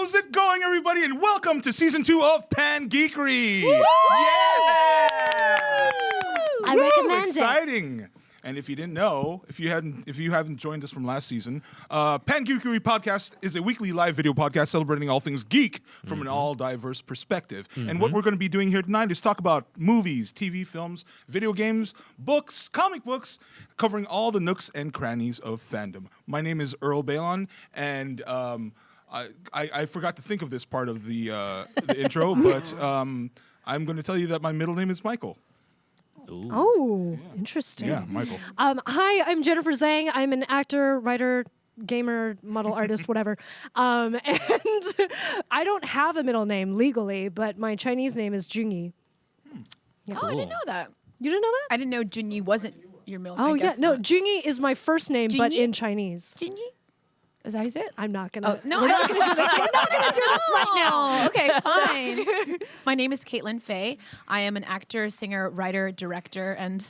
How's it going, everybody? And welcome to season 2 of PanGeekery. Woo! Yeah! I recommend it. Exciting. And if you didn't know, if you haven't joined us from last season, PanGeekery podcast is a weekly live video podcast celebrating all things geek from an all diverse perspective. And what we're going to be doing here tonight is talk about movies, TV, films, video games, books, comic books, covering all the nooks and crannies of fandom. My name is Earl Balon, and I forgot to think of this part of the intro, but I'm going to tell you that my middle name is Michael. Ooh. Oh, interesting. Yeah, Michael. Hi, I'm Jennifer Zhang. I'm an actor, writer, gamer, model, artist, whatever. And I don't have a middle name legally, but my Chinese name is Junyi. Yeah. Oh, I didn't know that. You didn't know that? I didn't know Junyi wasn't your middle name. Oh, I yeah. guess No, not. Junyi is my first name, but Junyi? in Chinese. Junyi? Is that how you say it? I'm not going to. Oh, no, we're not going to do this. We're not going to do this right now. Oh, okay, fine. My name is Caitlin Fay. I am an actor, singer, writer, director, and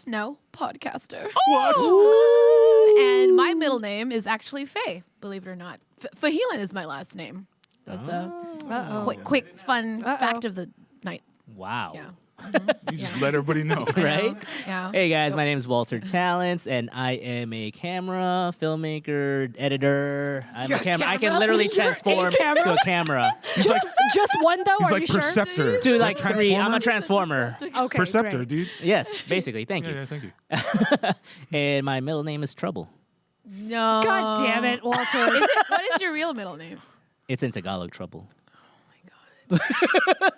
podcaster. What? And my middle name is actually Fay, believe it or not. Fahilan is my last name. That's a quick, fun fact of the night. Wow. Yeah. You just let everybody know. Right? Yeah. Hey guys, my name is Walter Talents, and I am a camera, filmmaker, editor. I'm You're a a camera. I camera? can literally transform camera? to a camera. Just one, though? He's Are like you sure? Perceptor. To like 3. I'm a Transformer? transformer. Okay, Perceptor, great. dude. Yes, basically. Thank Yeah, you. yeah, thank you. And my middle name is Trouble. No. God damn it, Walter. What is your real middle name? It's in Tagalog, Trouble.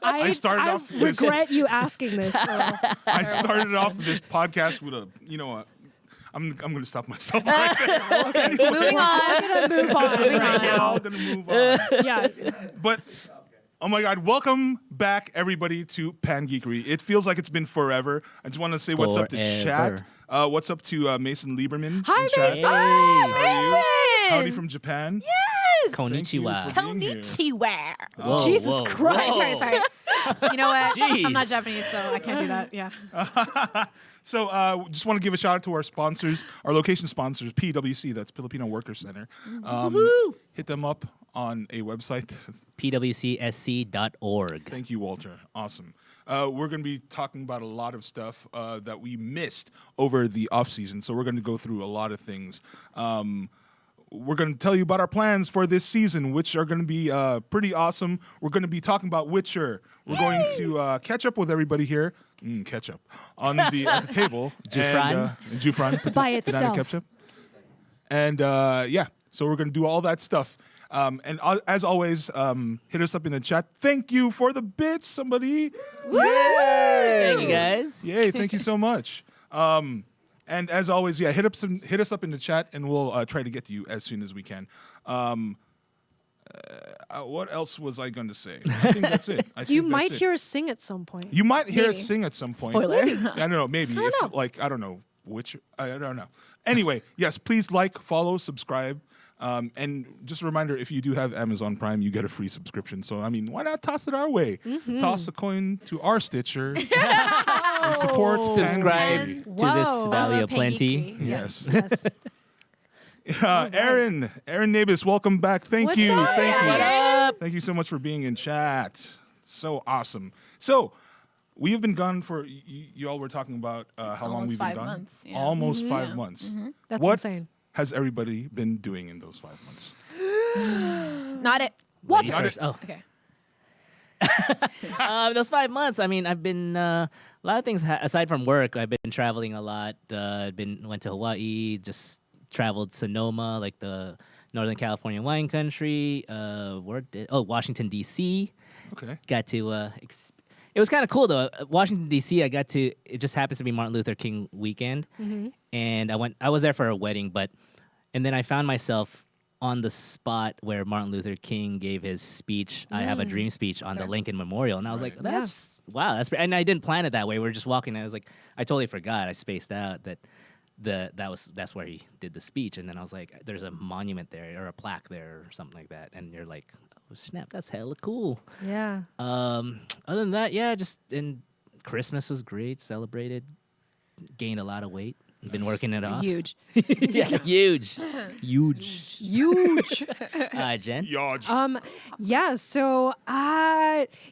I started off this- regret you asking this, Earl. I started off this podcast with I'm going to stop myself right there. Moving on. I'm going to move on Moving right on. now. I'm going to move on. Yeah. But, oh my God, welcome back, everybody, to PanGeekery. It feels like it's been forever. I just want to say what's up to chat. Forever. What's up to Mason Lieberman? Hi, in chat. Mason. How are you? Mason! Howdy from Japan. Yes. Thank you Konnichiwa. for being here. Konnichiwa. Whoa, Jesus whoa, Christ. whoa. Sorry. You know what? I'm not Jeez. Japanese, so I can't do that. Yeah. So just want to give a shout out to our sponsors, our location sponsors, PWC, that's Filipino Worker Center. Hit them up on a website. pwcsc.org. Thank you, Walter. Awesome. We're going to be talking about a lot of stuff that we missed over the off season. So we're going to go through a lot of things. We're going to tell you about our plans for this season, which are going to be pretty awesome. We're going to be talking about Witcher. We're going to catch up with everybody here. Catch up on at the table. Jufran. And, Jufran. By banana itself. ketchup. And yeah, so we're going to do all that stuff. And as always, hit us up in the chat. Thank you for the bits, somebody. Thank you guys. Yay, thank you so much. And as always, yeah, hit us up in the chat, and we'll try to get to you as soon as we can. What else was I going to say? I think that's it. You might hear us sing at some point. You might hear us Maybe. sing at some point. Spoiler. I don't know. Maybe. I don't know. I don't know which. I don't know. Anyway, yes, please like, follow, subscribe. And just a reminder, if you do have Amazon Prime, you get a free subscription. So, I mean, why not toss it our way? Toss a coin to our Stitcher and support Subscribe PanGeekery. to this Whoa. Valley of Plenty. Yes. Yes. Aaron Nabis, welcome back. Thank What's you. up, Thank you. What up? Thank you so much for being in chat. So awesome. So, we have been gone for, you all were talking about how long Almost we've been 5 gone. months, yeah. Almost 5 months. That's What insane. has everybody been doing in those 5 months? Not it. What? Ladies first. Oh. Okay. Those 5 months, I mean, I've been a lot of things aside from work. I've been traveling a lot. Went to Hawaii, just traveled Sonoma, like the Northern California wine country. Washington D.C. Okay. Got to. It was kind of cool though. Washington D.C. It just happens to be Martin Luther King weekend, and I was there for a wedding, and then I found myself on the spot where Martin Luther King gave his speech, I Have a Dream speech on the Lincoln Memorial. And I was like, wow, that's and I didn't plan it that way. We were just walking, and I was like, I totally forgot. I spaced out that that's where he did the speech. And then I was like, there's a monument there or a plaque there or something like that. And you're like, oh snap, that's hella cool. Yeah. Other than that, yeah, and Christmas was great, celebrated, gained a lot of weight. Been working it off. Huge. Yeah, huge. Huge. Huge. Jen? Yodge. Yeah, so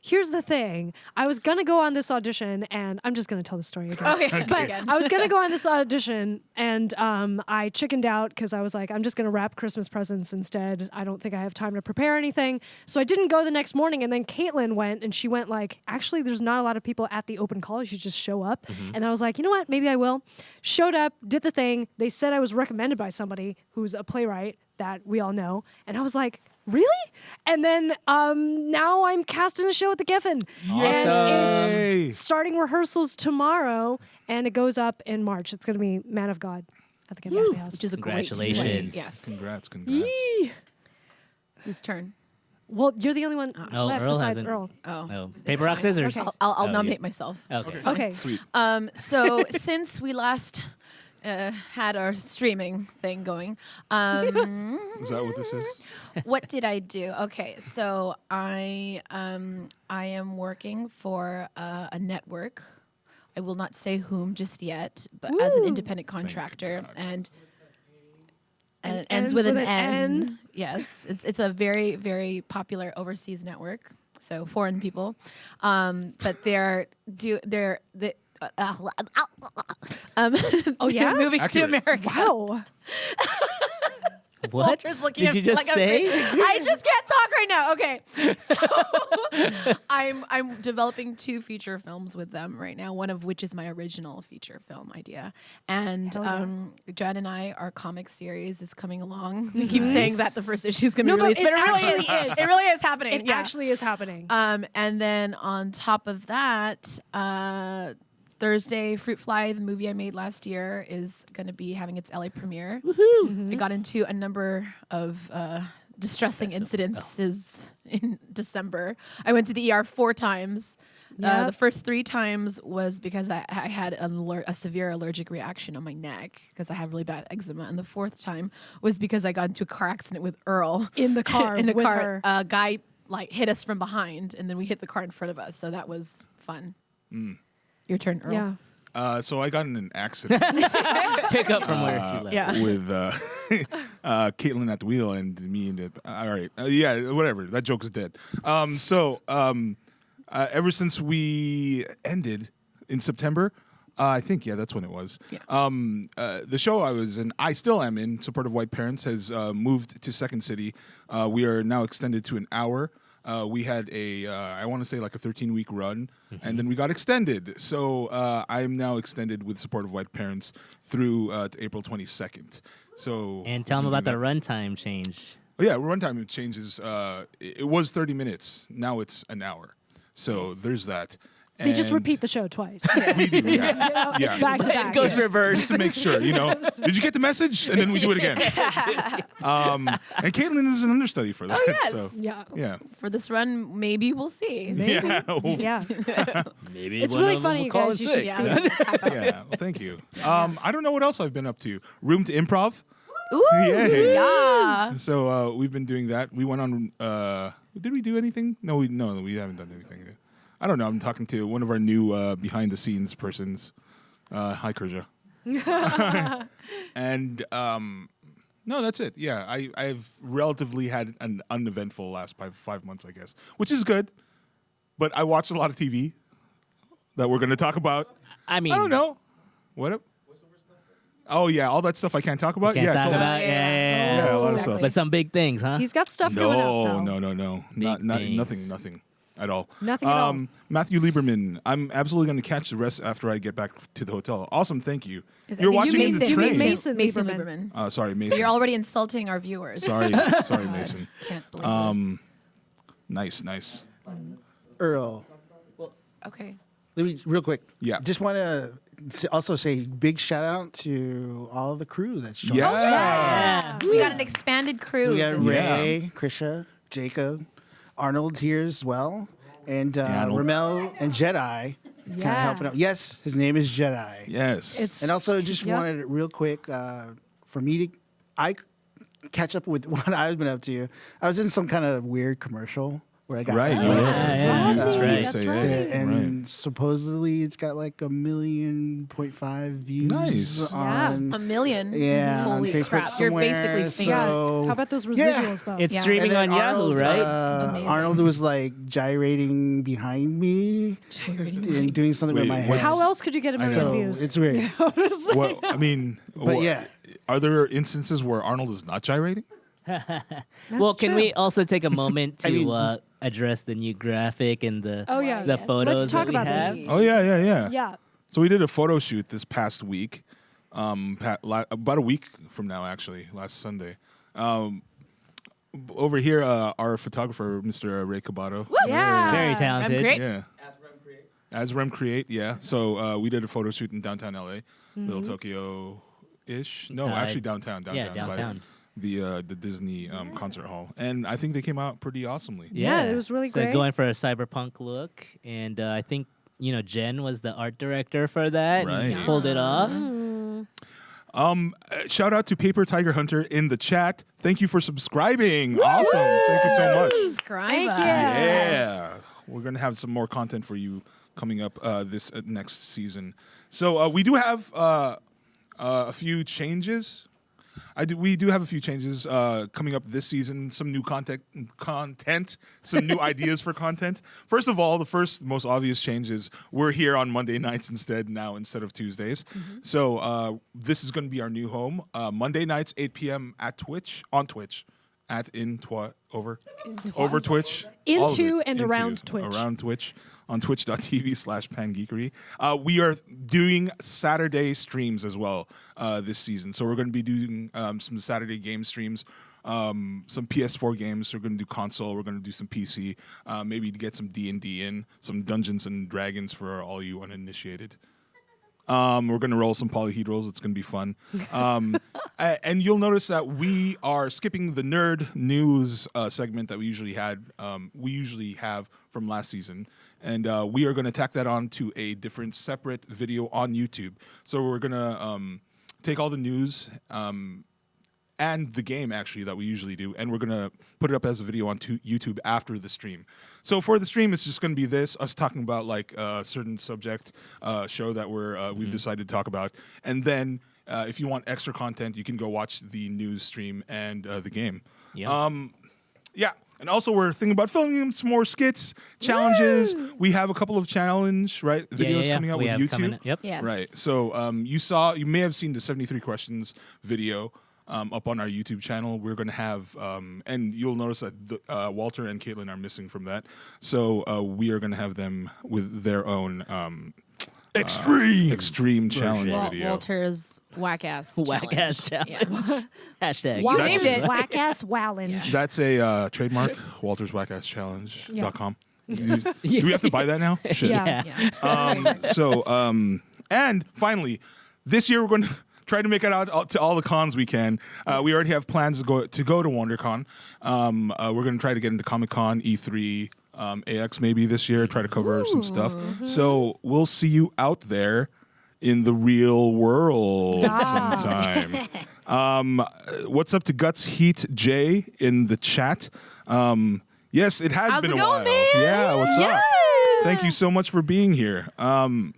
here's the thing. I was going to go on this audition, and I'm just going to tell the story again. Okay. But I was going to go on this audition, and I chickened out because I was like, I'm just going to wrap Christmas presents instead. I don't think I have time to prepare anything. So I didn't go the next morning, and then Caitlin went, and she went like, actually, there's not a lot of people at the open call. You should just show up. And I was like, you know what? Maybe I will. Showed up, did the thing. They said I was recommended by somebody who's a playwright that we all know. And I was like, really? And then now I'm cast in a show at the Giffen. And it's starting rehearsals tomorrow, and it goes up in March. It's going to be Man of God at the Giffen House. Which is a great Congratulations. Yes. Congrats. Whose turn? Well, you're the only one Oh, left Earl besides hasn't. Earl. Oh. Paper, rock, scissors. Okay. I'll Oh, nominate yeah. myself. Okay. Okay. Sweet. So since we last had our streaming thing going, Is that what this is? what did I do? Okay, so I am working for a network. I will not say whom just yet, but as an Woo. independent contractor, and And ends with an N. Yes, it's a very, very popular overseas network. So foreign people, but they're Oh, yeah? they're moving Accurate. to America. Wow. What Walter's looking did at you me just like I'm say? crazy. I just can't talk right now. Okay, so I'm developing 2 feature films with them right now. One of which is my original feature film idea, and Hell yeah. Jen and our comic series is coming along. We keep saying that the first issue is going to be No, but released, but it really actually is. is. It really is happening. It yeah. actually is happening. And then on top of that, Thursday, Fruit Fly, the movie I made last year, is going to be having its LA premiere. I got into a number of distressing incidences in December. I went to the ER 4 times. Yep. The first 3 times was because I had a severe allergic reaction on my neck because I have really bad eczema. And the 4th time was because I got into a car accident with Earl. In the car in the with car. her. A guy hit us from behind, and then we hit the car in front of us. So that was fun. Your turn, Earl. Yeah. So I got in an accident Pick up from where she left. Yeah. with Caitlin at the wheel and me and all right. Yeah, whatever. That joke is dead. Ever since we ended in September, I think, that's when it was. Yeah. The show I was in, I still am in, Support of White Parents, has moved to Second City. We are now extended to an hour. We had I want to say like a 13-week run, and then we got extended. So I am now extended with Support of White Parents through to April 22nd. So And tell them we'll about do the that. runtime change. Oh, yeah, runtime changes. It was 30 minutes. Now it's an hour. So there's that. They just And repeat the show twice. We do, yeah. You know, Yeah. It's back to back. It goes Yeah. reverse. Just to make sure, Did you get the message? And then we do it again. And Caitlin is an understudy for that. yes. So, Yeah. yeah. For this run, maybe we'll see. Yeah. Yeah. Maybe It's one really of them funny, will you call guys. in You should sick. see Yeah. it. Yeah. Well, thank you. I don't know what else I've been up to. Room to Improv. Ooh, Yay. yeah. So we've been doing that. We went on. Did we do anything? No, we haven't done anything. I don't know. I'm talking to one of our new behind the scenes persons. Hi, Kerja. And no, that's it. Yeah, I've relatively had an uneventful last 5 months, I guess, which is good. But I watched a lot of TV that we're going to talk about. I mean, I don't know. What up? Oh yeah, all that stuff I can't talk about. Can't yeah, talk totally. about. Yeah, a lot of Exactly. stuff. But some big things, huh? He's got stuff coming up, though. No. Big things. Nothing at all. Nothing at all. Matthew Lieberman. I'm absolutely going to catch the rest after I get back to the hotel. Awesome, thank you. You watching in the You mean train. Mason Mason Lieberman. Lieberman. Sorry, Mason. You're already insulting our viewers. Sorry, Mason. Can't believe Nice. Earl, this. Okay. let me real quick. Yeah. Just want to also say big shout out to all the crew that's joined. Yeah. us. Yeah. We got an expanded crew. So we got this Ray, Krisha, Jacob, Arnold here as well, and Arnold. Ramel and Jedi kind of Yeah. helping out. Yes, his name is Jedi. Yes. It's And also just Yep. wanted real quick for me to catch up with what I've been up to. I was in some kind of weird commercial where I got Right, that. you were. Yeah, From that's you- right. you say, That's yeah. right. And supposedly it's got like 1.5 million views Nice. on A million. Yeah, on Holy Facebook crap. You're somewhere. basically famous. Yes. So How about those Yeah. residuals though? It's Yeah. streaming And then on Yahoo, Arnold, right? Amazing. Arnold was like gyrating behind me and doing something with Wait, my what- head. How else could you get a million So views? it's weird. Well, I mean, But yeah. Are there instances where Arnold is not gyrating? Well, can true. we also take a moment to I mean- address the new graphic and the Oh yeah. the photos Let's talk that we about have? this. Oh yeah. Yeah. So we did a photo shoot this past week, about a week from now, actually, last Sunday. Over here, our photographer, Mr. Ray Cabato. Yeah. Very talented. Great. Yeah. As Rem Create, yeah. So we did a photo shoot in downtown LA, Little Tokyo-ish. No, actually downtown. yeah, by downtown. the Disney concert hall, and I think they came out pretty awesomely. Yeah, it was really so great. going for a cyberpunk look, and I think Jen was the art director for that. And Right. pulled it off. Shout out to Paper Tiger Hunter in the chat. Thank you for subscribing. Awesome. Thank you so much. Subscribe Thank us. you. Yeah. We're going to have some more content for you coming up this next season. So we do have a few changes. We do have a few changes coming up this season. Some new content, some new ideas for content. First of all, the most obvious change is we're here on Monday nights instead of Tuesdays. So this is going to be our new home. Monday nights, 8 p.m. on Twitch, over Twitch. Into all of it. and around Twitch. Around Twitch. On twitch.tv/pangeekery. We are doing Saturday streams as well this season. So we're going to be doing some Saturday game streams, some PS4 games. We're going to do console. We're going to do some PC. Maybe to get some D&D in, some Dungeons and Dragons for all you uninitiated. We're going to roll some polyhedrals. It's going to be fun. And you'll notice that we are skipping the nerd news segment that we usually have from last season. And we are going to tack that on to a different separate video on YouTube. So we're going to take all the news and the game, actually, that we usually do, and we're going to put it up as a video on YouTube after the stream. So for the stream, it's just going to be us talking about like a certain subject show that we've decided to talk about. And then if you want extra content, you can go watch the news stream and the game. Yeah. Yeah. And also, we're thinking about filming some more skits, challenges. We have a couple of videos coming out with YouTube. Yep. Yes. Right. So you may have seen the 73 questions video up on our YouTube channel. We're going to have, and you'll notice that Walter and Caitlin are missing from that. So we are going to have them with their own extreme challenge video. Walter's whack ass. Whack ass challenge. Yeah. Hashtag. Whack named it. whack ass wallenge. That's a trademark, walterswackaschallenge.com. Do we have to buy that now? Shit. Yeah. Yeah. And finally, this year we're going to try to make it out to all the cons we can. We already have plans to go to WonderCon. We're going to try to get into Comic-Con, E3, AX maybe this year, try to cover some stuff. So we'll see you out there in the real world sometime. What's up to Guts Heat J in the chat? Yes, it has How's been it a going, while. man? Yeah, what's up? Yeah. Thank you so much for being here. And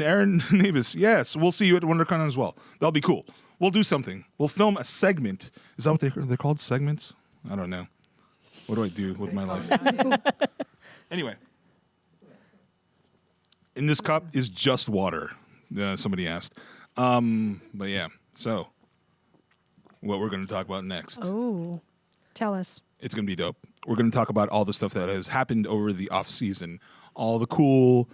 Aaron Navis, yes, we'll see you at WonderCon as well. That'll be cool. We'll do something. We'll film a segment. Is that what they're called? Segments? I don't know. What do I do with my life? Anyway. In this cup is just water, somebody asked. But yeah, so what we're going to talk about next. Oh, tell us. It's going to be dope. We're going to talk about all the stuff that has happened over the off season, all the cool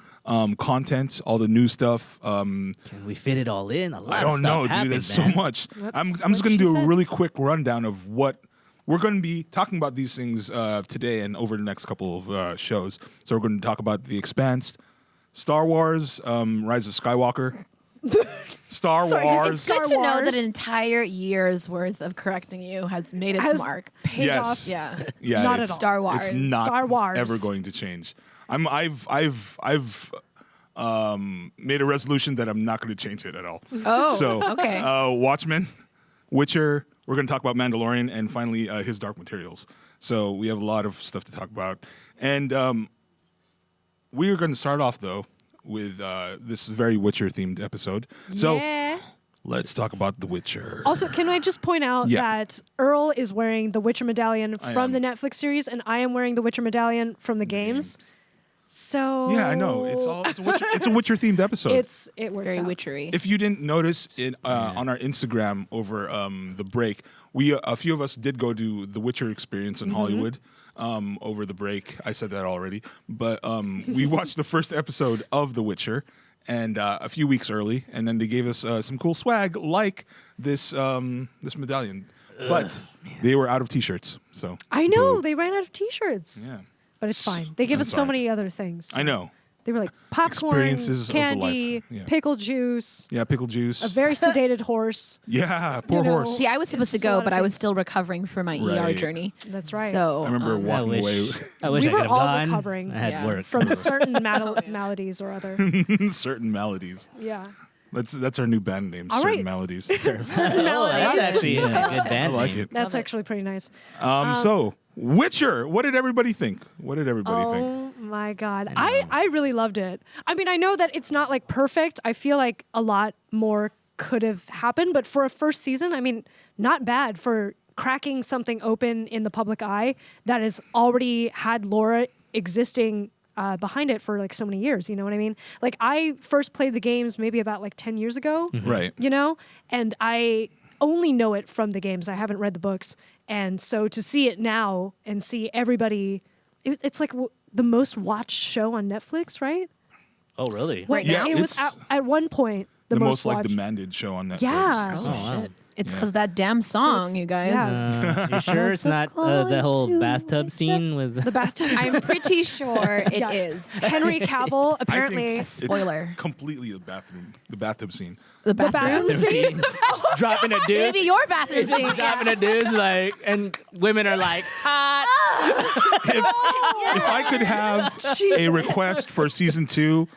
content, all the new stuff. Can we fit it all in? A lot I of don't stuff know, dude. happened, There's man. so much. I'm what just going to she do a said. really quick rundown of what we're going to be talking about these things today and over the next couple of shows. So we're going to talk about The Expanse, Star Wars, Rise of Skywalker, Star Sorry, Wars. It's good to know Wars. that an entire year's worth of correcting you has made its mark. Paid Yes. off. Yeah. Yeah, Not it's, at all. Star Wars. It's not Star Wars. ever going to change. I've made a resolution that I'm not going to change it at all. Oh, So, okay. Watchmen, Witcher. We're going to talk about Mandalorian and finally his Dark Materials. So we have a lot of stuff to talk about. And we are going to start off, though, with this very Witcher-themed episode. So Yeah. let's talk about The Witcher. Also, can I just point out Yeah. that Earl is wearing the Witcher medallion I from the am. Netflix series, and I am wearing the Witcher medallion from the games. So Yeah, I know. It's a Witcher-themed episode. it works Very out. witchery. If you didn't notice it on our Instagram over the break, a few of us did go to the Witcher experience in Hollywood over the break. I said that already, but we watched the first episode of The Witcher, and a few weeks early, and then they gave us some cool swag like this medallion, but they were out of T-shirts. So I know boo. they ran out of T-shirts, Yeah, but it's fine. They give I'm us so sorry. many other things. I know. They were like popcorn, Experiences of the life. candy, Yeah. pickle juice, Yeah, pickle juice. a very sedated horse. yeah, poor You know. horse. See, I was supposed to just a lot go, of but I was things. still recovering from my ER Right. journey. That's right. So I remember I walking wish, away. I wish We I were could have all gone. recovering. I had Yeah. work. from certain maladies or other. Certain maladies. Yeah. That's our new band name. All Certain right. Maladies. Certain Oh, that's maladies. actually a good I band like name. it. That's Love it. actually pretty nice. So Witcher. What did everybody think? What did everybody think? Oh my god. I know. I really loved it. I mean, I know that it's not like perfect. I feel like a lot more could have happened, but for a first season, I mean, not bad for cracking something open in the public eye that has already had Laura existing behind it for like so many years. You know what I mean? Like I first played the games maybe about like 10 years ago. Right. You know, and I only know it from the games. I haven't read the books, and so to see it now and see everybody, it's like the most watched show on Netflix, right? Oh, really? Like, Yeah, it was it's at one point The most most like watched. demanded show on Netflix. Yeah. Oh, wow. shit. It's Yeah. because that damn song, you guys. yeah. You sure it's not the whole bathtub scene with The bathtub. I'm pretty sure it Yeah. is. Henry Cavill apparently. It's Spoiler. completely the bathtub scene. The bathroom bathroom. scene. Just dropping a deuce? Maybe your bathroom Just scene. dropping a deuce, like, and women are like, hot. If I could have a request for season 2,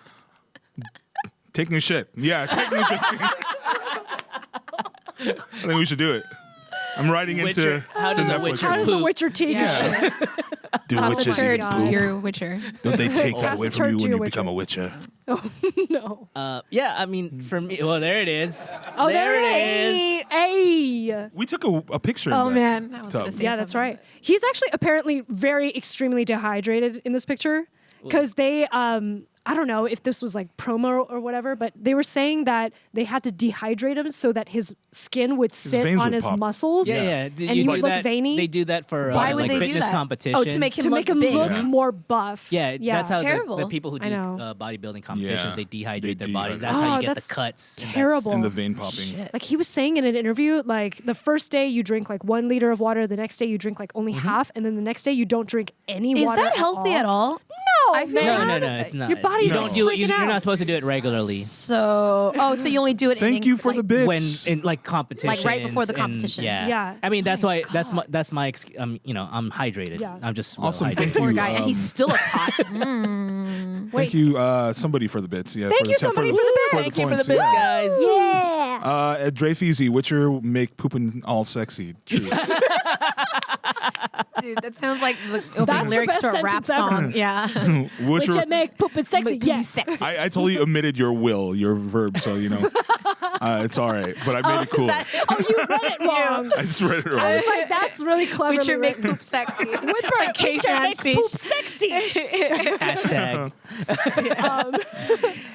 taking a shit. Yeah, taking a shit scene. I think we should do it. I'm writing Witcher. into How to does a Netflix. Witcher How does the poop? Witcher take Yeah. a shit? Do Toss a witches turd even to To poop? your Witcher. Don't they take Pass that the away from turd you to when your you become a Witcher? No. Yeah, I mean, for me, well, there it is. Oh, there it is. Hey. We took a picture. Oh of that. man, I was Tub. gonna say Yeah, that's something. right. He's actually apparently very extremely dehydrated in this picture because they I don't know if this was like promo or whatever, but they were saying that they had to dehydrate him so that his skin would sit veins on would his pop. muscles. Yeah. Did And you he do would look that? veiny. They do that for Why would like they do fitness that? competitions. Oh, to make him To look make him big. look Yeah. more buff. Yeah, that's how the Terrible. people who I do know. bodybuilding competitions, Yeah, they dehydrate they their bodies. dehydrate. That's how Oh, you get that's the cuts. and that's- terrible. And the vein popping. Shit. Like he was saying in an interview, like the first day you drink like 1 liter of water, the next day you drink like only half, and then the next day you don't drink any Is water. that healthy at all? No, I feel man. No, it's not. Your body's You don't do it. freaking You're out. not supposed to do it regularly. So, so you only do it. Thank in, you for like, the bits. When in like competitions, right before the and- competition. yeah, Yeah. I mean, that's my why that's my I'm hydrated. Yeah. I'm just Awesome, hydrated. thank Poor you. guy, and he still looks hot. Mm. Thank you, somebody for the bits. Yeah, Thank for you, the, somebody for the bits. Thank you for the points, bits, yeah. guys. Yeah. At Dre Feezy, Witcher make pooping all sexy. True. Dude, that sounds like the That's opening the lyrics best to a rap sentence ever. song. Yeah. Which Witcher. I make poop and sexy. But Yes. sexy. I totally omitted your will, your verb, so you know it's all right. But I made it cool. Oh, you read it wrong. I just read it I wrong. was like, that's really clever. Witcher make poop sexy. Whipper, caveman make speech. poop sexy. Hashtag.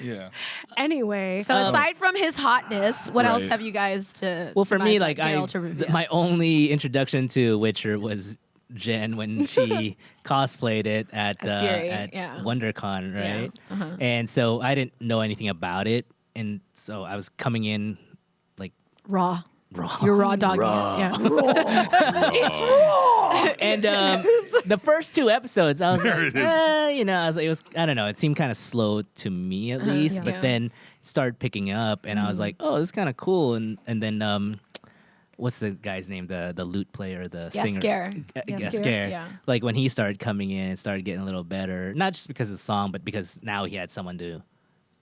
Yeah. Anyway, So aside from his hotness, what else Right. have you guys to? Well, for me, surmise like about Geralt to review? my only introduction to Witcher was Jen when she cosplayed it at Siri, at yeah. WonderCon, Yeah, right? uh-huh. And so I didn't know anything about it, and so I was coming in like raw. raw. You're raw dogging it. Yeah. And the first 2 episodes, I was There like, it is. I was like, it was, I don't know, it seemed kind of slow to me at least, yeah. but then it started picking up, and I was like, oh, this is kind of cool, and then what's the guy's name, the lute player, the singer, Yasker. Yasker. Yeah. Like when he started coming in, it started getting a little better, not just because of the song, but because now he had someone to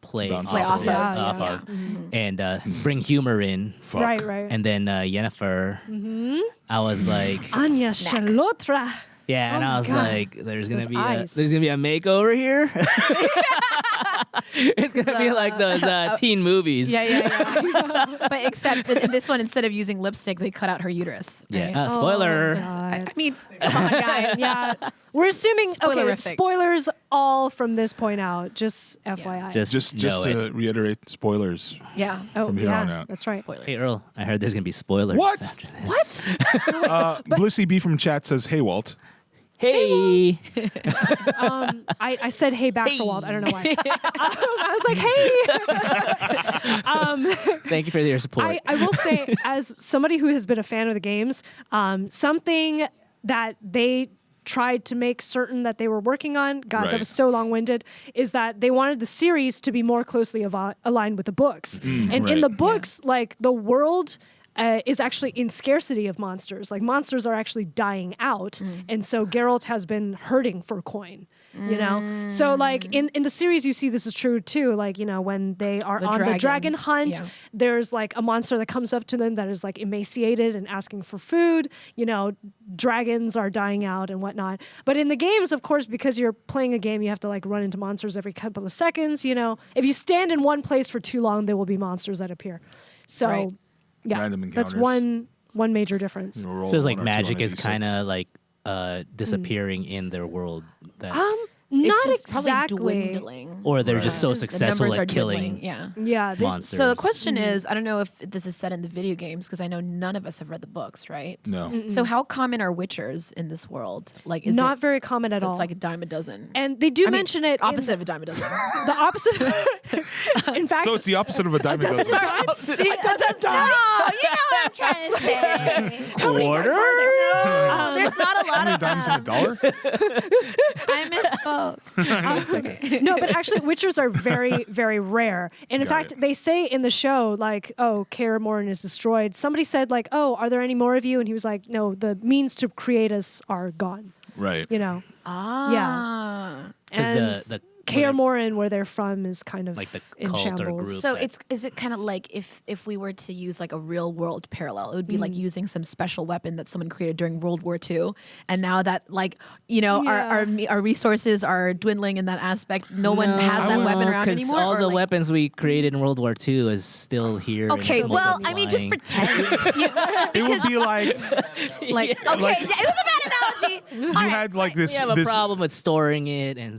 play Bounce off, off of, of. off Yeah, of, and bring humor in. Fuck. right. And then Yennefer, I was like, Anya Snack. Shalotra. Yeah, and Oh I my was God. like, there's gonna Those be eyes. a makeover here. It's gonna be like those teen movies. Yeah. But except in this one, instead of using lipstick, they cut out her uterus. Right? Yeah. Spoiler. Oh, God. I mean, come on, guys. Yeah, we're assuming. Okay, Spoilerific. spoilers all from this point out. Just FYI. Just Just know to it. reiterate, spoilers. Yeah. oh, from here yeah, on out. that's right. Spoilers. Hey Earl, I heard there's gonna be spoilers. What? After this. Blissy B from chat says, "Hey Walt." Hey. I said hey back for Walt. I don't know why. I was like, hey. Thank you for your support. I will say, as somebody who has been a fan of the games, something that they tried to make certain that they were working on, God, Right. that was so long-winded, is that they wanted the series to be more closely aligned with the books. And in right. the books, like, the world is actually in scarcity of monsters. Like, monsters are actually dying out. And so Geralt has been hurting for coin. You know, so like in the series, you see this is true too. Like, you know, when they are on the dragon dragons, hunt, yeah. there's like a monster that comes up to them that is like emaciated and asking for food. You know, dragons are dying out and whatnot. But in the games, of course, because you're playing a game, you have to like run into monsters every couple of seconds. You know, if you stand in one place for too long, there will be monsters that appear. So, Right. yeah, Random that's encounters. one major difference. Roll so it's like 1 or 2 magic on a is D6. kind of like disappearing in their world. That, Not It's just exactly. probably dwindling. or they're just so The successful numbers are at killing dwindling, Yeah. Yeah, monsters. So the question is, I don't know if this is said in the video games because I know none of us have read the books, right? No. So how common are witchers in this world? Like, is not it, very common at so all. It's like a dime a dozen. And they do I mean, mention it. opposite of a dime a dozen. The opposite. In fact, So it's the opposite of a diamond dozen. a dozen No, you know what I'm trying to say. how many times are there? There's not a lot How many of dimes in a them. dollar? I misspoke. No, but actually, witchers are very, very rare. And in Got fact, it. they say in the show, like, oh, Kaer Morhen is destroyed. Somebody said, like, oh, are there any more of you? And he was like, no, the means to create us are gone. Right. You know? Ah. And the Kaer Morhen, where they're from, is kind of like the in cult or shambles. group. So that- is it kind of like if we were to use like a real world parallel, it would be like using some special weapon that someone created during World War II, and now that like our resources are dwindling in that aspect, no one has that weapon around anymore. all or, the like- weapons we created in World War II is still here. and Okay, it's well, I mean, just multiplying. pretend. It would be like Like, okay, Like- it was a bad analogy. you had like We this. have a this problem with storing it, and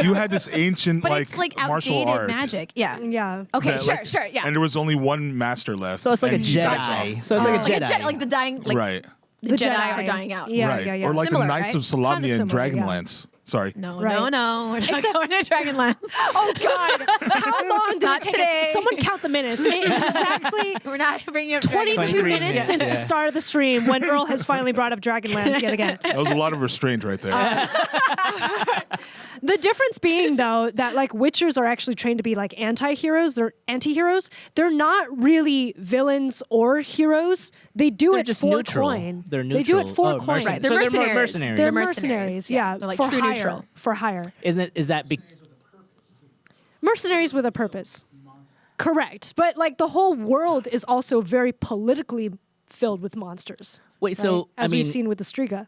you had this ancient But like it's like martial outdated art. magic. Yeah. Yeah. Okay, that, sure, like- sure, yeah. And there was only one master left. so it's like a and he died Jedi. off. So it's like a Like Jedi. like the dying, like Right. the Jedi are dying out. Yeah, right. yeah, yeah. Or like Similar, the Knights right? of Salamnia Kinda and similar, yeah. Dragonlance. Sorry. No, Right. no, we're not Except- going to Dragonlance. Oh God! How long did Not it take today. us? Someone count the minutes. It is exactly We're not bringing up 22 23 minutes minutes, since yeah. the start of the stream when Earl has finally brought up Dragonlance yet again. That was a lot of restraint right there. The difference being, though, that like witchers are actually trained to be like anti-heroes. They're anti-heroes. They're not really villains or heroes. They do They're it just for neutral. coin. They're They do it neutral. for Oh, coin. mercen- Right, they're so mercenaries. mercenaries. They're They're mercenaries. mercenaries, Yeah, They're like for true hire. neutral. For hire. Is that Mercenaries with a purpose. Correct. But like the whole world is also very politically filled with monsters. wait? Right? So As I mean, we've seen with the Striga.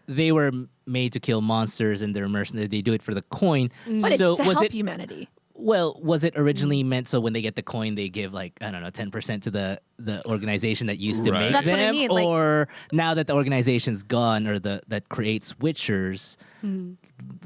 they were made to kill monsters, and they're mercenaries. They do it for the coin. But So it's to was help it? humanity. Well, was it originally meant so when they get the coin, they give like I don't know 10% to the organization that used to Right. make That's what I them, mean, like- or now that the organization's gone or that creates witchers,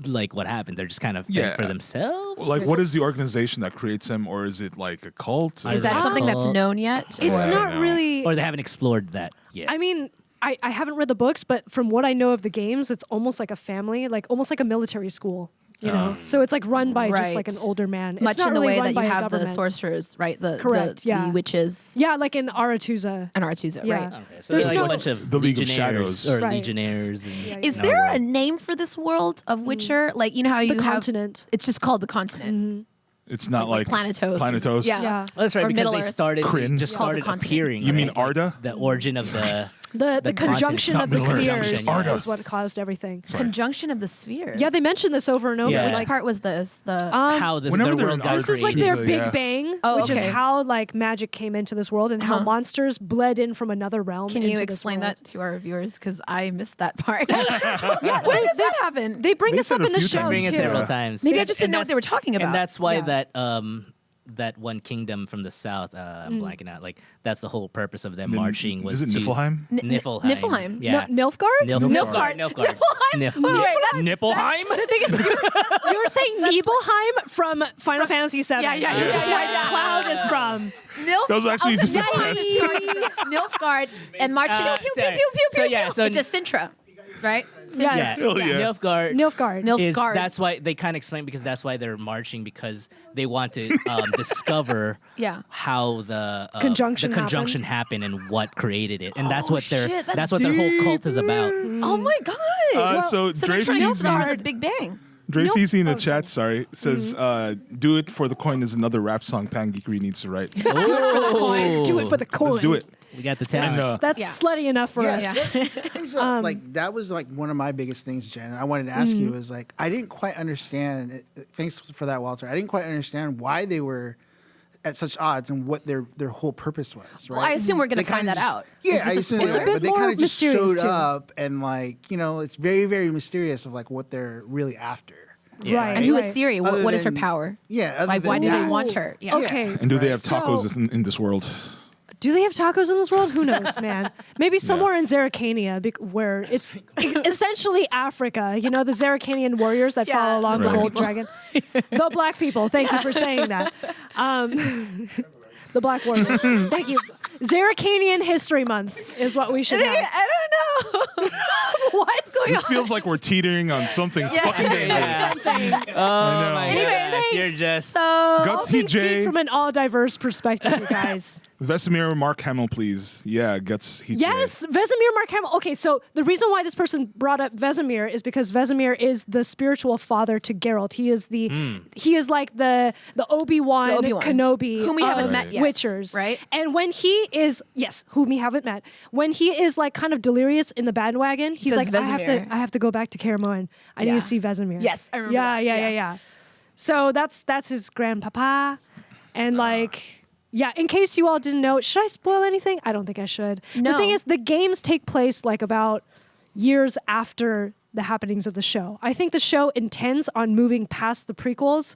like what happened? They're just kind of fend Yeah. for themselves. Like, what is the organization that creates them, or is it like a cult? Is Is that Ah. something that's Well, known yet? It's I not don't know. really. or they haven't explored that yet. I mean, I haven't read the books, but from what I know of the games, it's almost like a family, like almost like a military school. You know, so it's like run by just like an Right. older man. It's Much not in the really way run that by you a have the government. sorcerers, right? Correct, yeah. The witches Yeah, like in Aratuza. and Artuzo, Yeah. right? Okay, so There's there's like no- a bunch of The League of legionnaires Shadows. or Right. legionnaires. And, Yeah, Is yeah. there a name for this world of Witcher? Like, you know how you The have continent. It's just called the continent. It's not like Planetos. Planetos. Yeah. Yeah. Oh, that's right, Or because Middle they Earth. started Kryn. just Called the started continent. appearing. You mean right? Arda? The origin of the The conjunction of the Mandalorian. spheres Stardust. is what caused everything. Conjunction of the spheres. Yeah, they mentioned this over and over. Yeah. Which Like, part was this? How their Whenever they're world in got Arc, this is like created. their Usually, Big yeah. Bang, Oh, which okay. is how like magic came into this world and how monsters bled in from another realm. Can you into this explain world. that to our viewers? Because I missed that part. When does that happen? They bring They this up said a in the few show times. Bring it too. several times. Maybe I And- just didn't and know what they were that's- talking about. And that's why Yeah. that one kingdom from the south, I'm blanking out. Like that's the whole purpose of them marching was Is it to Niflheim? Niflheim. Niflheim. Yeah. Nilfgaard? Nilfgaard. Niflheim. Niflheim. The thing is, you were saying Nibelheim from Final Fantasy VII. Yeah. Which is where Cloud is from. Nilf- That was actually just a test. Nilfgaard and marching. Sorry. So, yeah, so- it's a Sintra, right? Yes. Hell yeah. Nilfgaard. Nilfgaard. Is, Nilfgaard. that's why they kind of explain because that's why they're marching because they want to discover Yeah. how the Conjunction happened and what created it, and that's Oh, what their shit, that's that's what their whole cult is about. Oh my God. So so Dre they're trying to Feezy, discover the Big Bang. Dre Feezy in the oh, chat, sorry, says, "Do it for the coin" is another rap song PanGeekery needs to write. Oh, Do it for the coin. Let's do it. We got the talent. And, That's Yeah. slutty enough for us. Like that was like one of my biggest things, Jen. I wanted to ask you is like I didn't quite understand. Thanks for that, Walter. I didn't quite understand why they were at such odds and what their whole purpose was. Right? Well, I assume we're going They to find kinda that just- out. Yeah, I Is this assume a It's a that, bit but they more kind of just mysterious, showed too. up and like it's very very mysterious of like what they're really after. Yeah. Right. And who is right. Siri? Other What is her than- power? Yeah, other Like, why than do they that. want her? Yeah. Okay. And do they have So- tacos in this world? Do they have tacos in this world? Who knows, man? Maybe somewhere in Zeracania, where it's essentially Africa. You know, the Zeracanian warriors that follow along the Right. gold dragon. The black people. Thank you for saying that. The black warriors. Thank you. Zeracanian History Month is what we should have. I don't know. What's going This feels like we're teetering on something fucking dangerous. Oh my Anyway. goodness, you're just So Guts Things Heat geek J. from an all diverse perspective, you guys. Vesemir Mark Hamill, please. Yeah, Guts Heat J. Yes, Vesemir Mark Hamill. Okay, so the reason why this person brought up Vesemir is because Vesemir is the spiritual father to Geralt. He is he is like the Obi-Wan, Obi-Wan. Kenobi Whom we haven't of met yet, Witchers. right? And when he is whom we haven't met. When he is like kind of delirious in the bandwagon, he's Says like, I have to go back to Kaer Morhen. I need Yeah. to see Vesemir. Yes, I remember Yeah, that. yeah. Yeah. So that's his grandpapa. And like yeah, in case you all didn't know, should I spoil anything? I don't think I should. No. The thing is, the games take place like about years after the happenings of the show. I think the show intends on moving past the prequels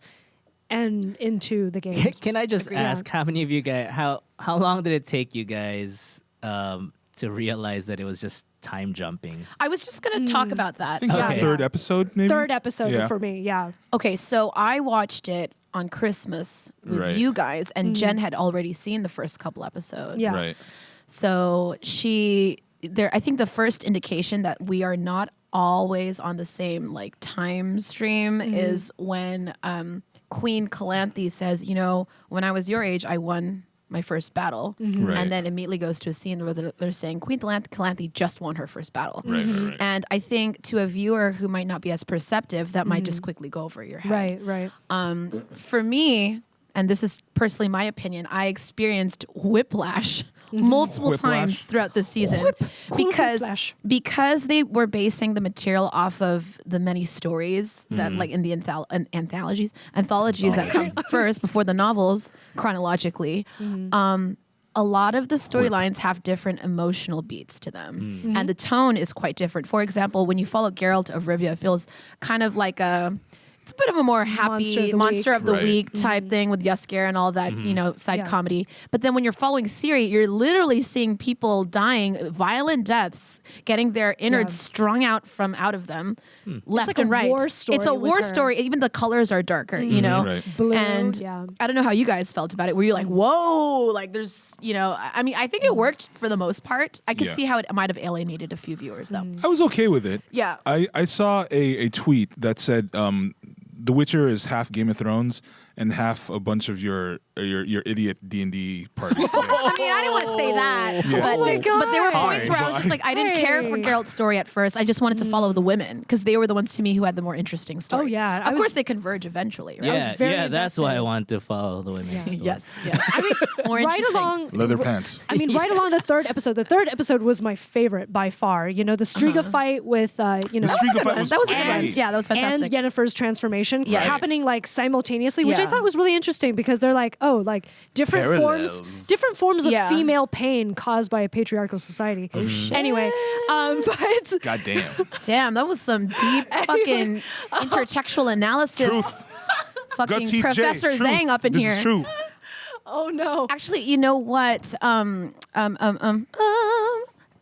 and into the games. Can I just Yeah. ask how many of you guys how long did it take you guys to realize that it was just time jumping? I was just going to talk about that. I think Okay. the third episode, maybe? Third episode Yeah. for me, yeah. Okay, so I watched it on Christmas with Right. you guys, and Jen had already seen the first couple episodes. Yeah. Right. So I think the first indication that we are not always on the same like time stream is when Queen Calanthe says, when I was your age, I won my first battle. Right. And then immediately goes to a scene where they're saying Queen Calanthe just won her first battle. Right. And I think to a viewer who might not be as perceptive, that might just quickly go over your head. Right. For me, and this is personally my opinion, I experienced whiplash multiple Whiplash. times throughout the season Whiplash. because they were basing the material off of the many stories that like in the anthologies that come first before the novels chronologically. A lot of the storylines have different emotional beats to them, and the tone is quite different. For example, when you follow Geralt of Rivia, it feels kind of like it's a bit of a more happy monster of the Right. week type thing with Jaskier and all that, side Yeah. comedy. But then when you're following Ciri, you're literally seeing people dying, violent deaths, getting their innards strung out from out of them, left like a and right. war story It's a with war her. story. Even the colors are darker, Right. Blue, And yeah. I don't know how you guys felt about it. Were you like, whoa, like there's, I mean, I think it worked for the most part. I could Yeah. see how it might have alienated a few viewers though. I was okay with it. Yeah. I saw a tweet that said The Witcher is half Game of Thrones and half a bunch of your idiot D&D party. Yeah. I mean, I didn't want to say that, but, Oh my but there were God. points where I was just like, I didn't care for Hey. Geralt's story at first. I just wanted to follow the women because they were the ones to me who had the more interesting stories. yeah, I of was- course they converge eventually, right? Yeah, very that's why I invested. want to follow the women. Yes, yes. I mean, More right interesting. along. Leather pants. I mean, right along the third episode. The third episode was my favorite by far. You know, the Striga fight with, you know, The Striga fight That was a good one. great. Yeah, that was fantastic. and Yennefer's transformation Yes. happening like simultaneously, which I Yeah. thought was really interesting because they're like, oh, like different forms of Yeah. female pain caused by a patriarchal society. Oh, shit. Anyway, but God damn. Damn, that was some deep fucking intertextual analysis. Truth. Fucking Guts Heat Professor J. Truth. Zhang up in this here. is true. oh no. Actually, you know what? I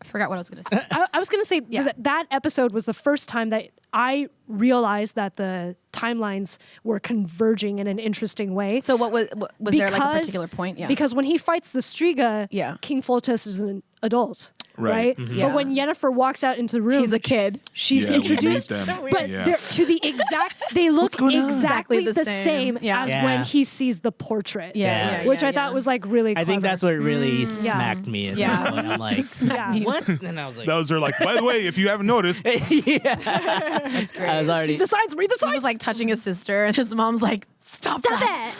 forgot what I was gonna say. I was going to say Yeah. that episode was the first time that I realized that the timelines were converging in an interesting way. So what was there like a particular point? Yeah. Because when he fights the Striga, Yeah. King Foltest is an adult. Right. Right? Yeah. But when Yennefer walks out into the room, he's a kid. she's Yeah, we meet introduced, them. So but Yeah. they're to the exact. They look going on? exactly Exactly the the same, same. Yeah. as Yeah. when he sees the portrait. Yeah. Which I thought was like really. I think clever. that's what really smacked me. At Yeah. that point. I'm like, Yeah. what? And I was like, Those are like, by the way, if you haven't noticed, That's great. I was See already. the signs. Read the He signs. was like touching his sister, and his mom's like, "Stop that!"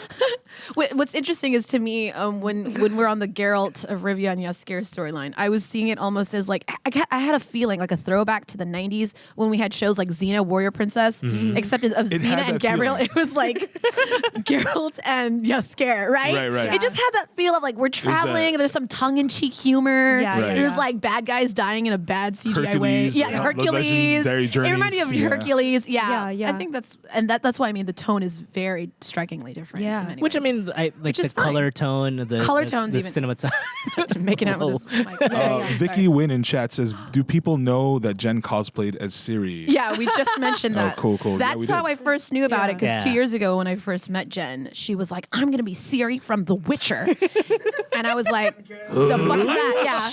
What's interesting is to me when we're on the Geralt of Rivia and Jaskier storyline, I was seeing it almost as like I had a feeling like a throwback to the '90s when we had shows like Xena Warrior Princess, except of It Xena had and that Gabriel, feeling. it was like Geralt and Jaskier, right? Right. It just had that feel of like we're traveling. There's some tongue-in-cheek humor. Yeah, Right. There's like bad guys dying in a bad CGI way. Hercules, Yeah, the Hercules. legendary It reminded me of journeys, yeah. Hercules. Yeah, Yeah. I think that's why I mean the tone is very strikingly different. Yeah. in many Which I ways. mean, like the is fine. color tone, the Color the, tone's the even- cinematography. making out with this mic. Vicky Wynn in chat says, "Do people know that Jen cosplayed as Siri?" Yeah, we just mentioned that. cool. Yeah, That's we how did. I first knew about it because Yeah. 2 years ago when I first met Jen, she was like, "I'm gonna be Ciri from The Witcher," and I was like, "The fuck is that?" Yeah,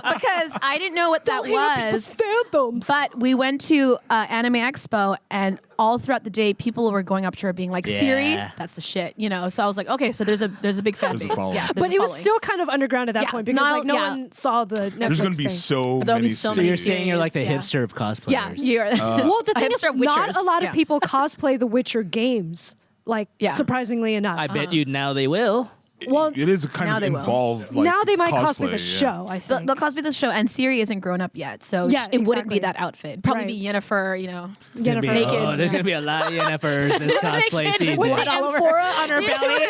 no, because I didn't know what that was. Phantoms. But we went to Anime Expo, and all throughout the day, people were going up to her, being like, "Siri, Yeah. that's the shit," you know. So I was like, "Okay, so there's a big fan There's a base." following. Yeah, there's But a it was following. still kind of underground at that Yeah, point because not- like no yeah. one saw the Netflix There's going to be thing. so There'll be many. so So many you're series. saying you're like the Yeah. hipster of cosplayers. Yeah, you're. Well, the A thing is, hipster of not Witchers. a lot of Yeah. people cosplay the Witcher games. Like, Yeah. surprisingly enough. I bet you now they will. Well, It is a kind Now of they will. involved. Like, now they might cosplay cosplay the yeah. show. I think. They'll cosplay the show, and Siri isn't grown up yet, so Yeah, it wouldn't be exactly. that outfit. It'd probably Right. be Yennefer, you know. Gonna be- Jennifer Oh, there's gonna be a lot of Yennefers this cosplay Naked season. with with the all over. amphora on her belly.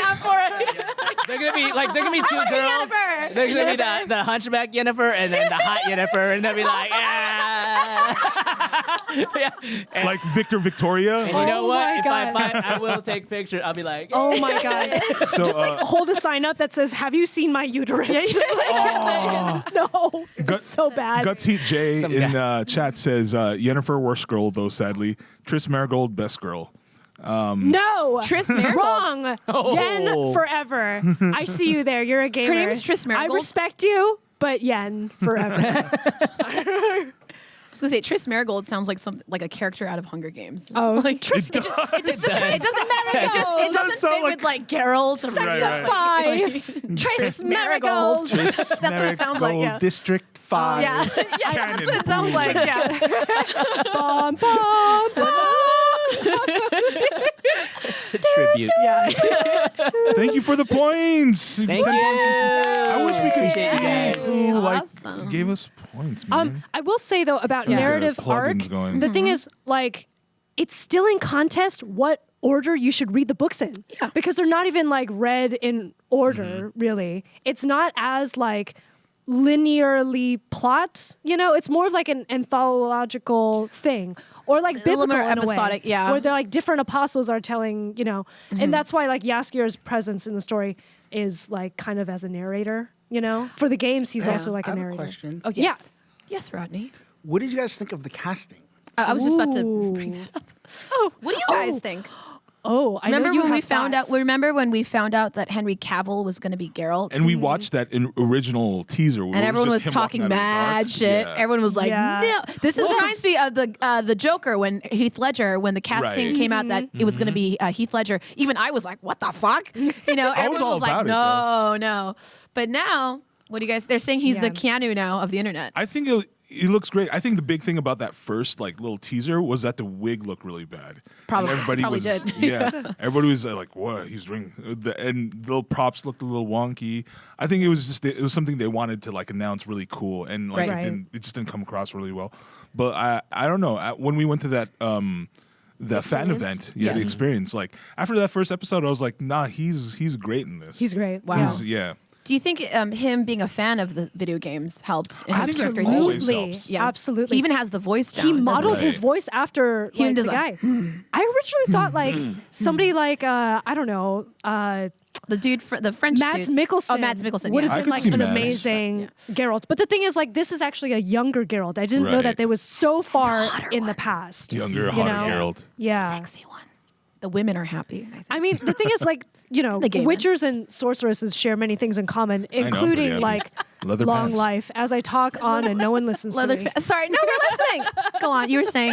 They're gonna be like they're gonna be two girls. Yennefer. There's gonna be the hunchback Yennefer and then the hot Yennefer, and they'll be like, yeah. And, Like Victor Victoria. and you know Oh what? my If God. I find, I will take pictures. I'll be like, Oh my god! So Just like hold a sign up that says, "Have you seen my uterus?" No, it's so bad. Guts Heat J Some in guy. chat says Yennefer worst girl though sadly. Triss Marigold best girl. No, Triss Marigold. wrong. Yen forever. I see you there. You're a gamer. name is Triss Marigold? I respect you, but Yen forever. I was gonna say Triss Marigold sounds like something like a character out of Hunger Games. Oh, like Triss. It doesn't sound fit like- with like Geralt. or- Right, Sector right. 5. Trace Marigold. Triss That's what it sounds like, yeah. District 5. Yeah, yeah, that's Cannon what it sounds boom. like. Yeah. Bum, bum, bum. it's a tribute. Thank you for the points. Thank 10 you. points. I wish we could Appreciate see it, guys. who Awesome. gave us points, man. I will say though about Yeah. narrative Get our arc, plugins going. the thing is like it's still in contest what order you should read the books in. Yeah. Because they're not even like read in order, really. It's not as like linearly plot, you know, it's more of like an anthological thing. Or like little biblical more in a way, episodic, yeah. where they're like different apostles are telling, you know, and that's why like Jaskier's presence in the story is like kind of as a narrator, you know. For the games, he's also like I a have a narrator. question. Oh yes. Yes, Rodney. What did you guys think of the casting? I was just about to Ooh. bring that up. Oh, what do you guys think? Oh, I Remember know you when we have found out? thoughts. Remember when we found out that Henry Cavill was going to be Geralt? And we watched that original teaser. Where And it everyone just was him talking walking out of the mad dark. shit. Yeah. Everyone was like, Yeah. "No!" This reminds me of the Joker when Heath Ledger, when the casting Right. came out that it was going to be Heath Ledger. Even I was like, "What the fuck?" You know, I was everyone all was like, about it, "No, no." But now, what do you guys? They're saying he's the Keanu now of the internet. I think it looks great. I think the big thing about that first like little teaser was that the wig looked really bad. Probably- and everybody probably was, did. Yeah, everybody was like, "What? He's drinking." And the little props looked a little wonky. I think it was something they wanted to like announce really cool, and like Right. it just didn't come across really well. But I don't know. When we went to that the fan event, the Yes. experience, like after that first episode, I was like, "Nah, he's great in this." He's great. Wow. He's- yeah. Do you think him being a fan of the video games helped in I his think that characterization? always Absolutely. helps. Yeah, Absolutely. He even has the voice down. He doesn't modeled Right. his voice after He like, does the that. guy. I originally thought like somebody like I don't know the dude, the French Mads dude. Mikkelsen. Oh, Mads Mikkelsen. would Yeah. I have could been like see an Mads. amazing Geralt. But the thing is, like, this is actually a younger Geralt. I didn't know Right. that they was so far hotter in one. the past. Younger, you hotter know? Geralt. Yeah. Sexy one. The women are happy. I think. I mean, the thing is, like, The gay men. witchers and sorceresses share many things in common, know, including pretty like Leather long pants. life. As I talk on and no one listens Leather. to me. Sorry, no, we're listening. Go on. You were saying.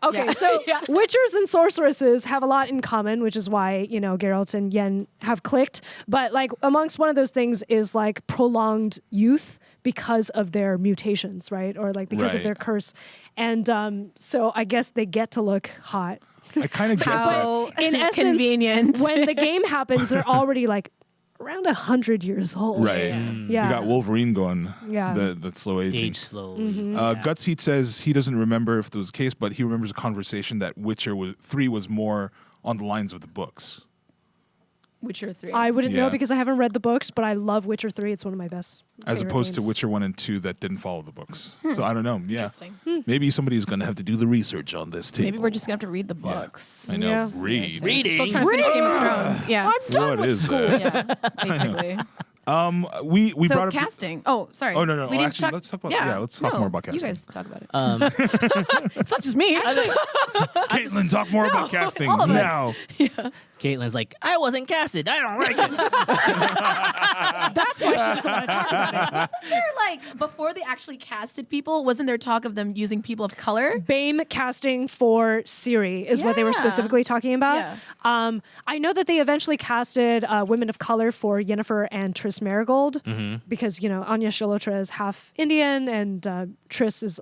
Okay, Yeah. so Yeah. witchers and sorceresses have a lot in common, which is why, Geralt and Yen have clicked. But like amongst one of those things is like prolonged youth because of their mutations, right? Or like because of Right. their curse. And so I guess they get to look hot. I kind of guess that. How In essence, convenient. when the game happens, they're already like around 100 years old. Right. Yeah. You got Wolverine going. Yeah. The slow aging. Age slowly. Mm-hmm. Gutsheat says he doesn't remember if it was the case, but he remembers a conversation that Witcher 3 was more on the lines of the books. Witcher 3. I wouldn't Yeah. know because I haven't read the books, but I love Witcher 3. It's one of my best. As favorite opposed to games. Witcher 1 and 2 that didn't follow the books. So I don't know. Yeah. Interesting. Maybe somebody's going to have to do the research on this table. Maybe we're just gonna have to read the books. I know. Yeah. Read. Still trying to finish Game of Thrones. Yeah. I'm done What with is school. that? Yeah. Basically. We So brought up casting. Oh, sorry. Oh, no. We didn't Actually, let's talk about- yeah, let's talk no, more about You casting. guys talk about it. It's not just me. Actually, Caitlin, talk more about casting all of us. now. Caitlin's like, I wasn't casted. I don't like it. That's why she doesn't want to talk about it. wasn't there like before they actually casted people? Wasn't there talk of them using people of color? BAME casting for Siri is what they were Yeah. specifically talking about. Yeah. I know that they eventually casted women of color for Yennefer and Triss Marigold because, Anya Shalotra is half Indian and Triss is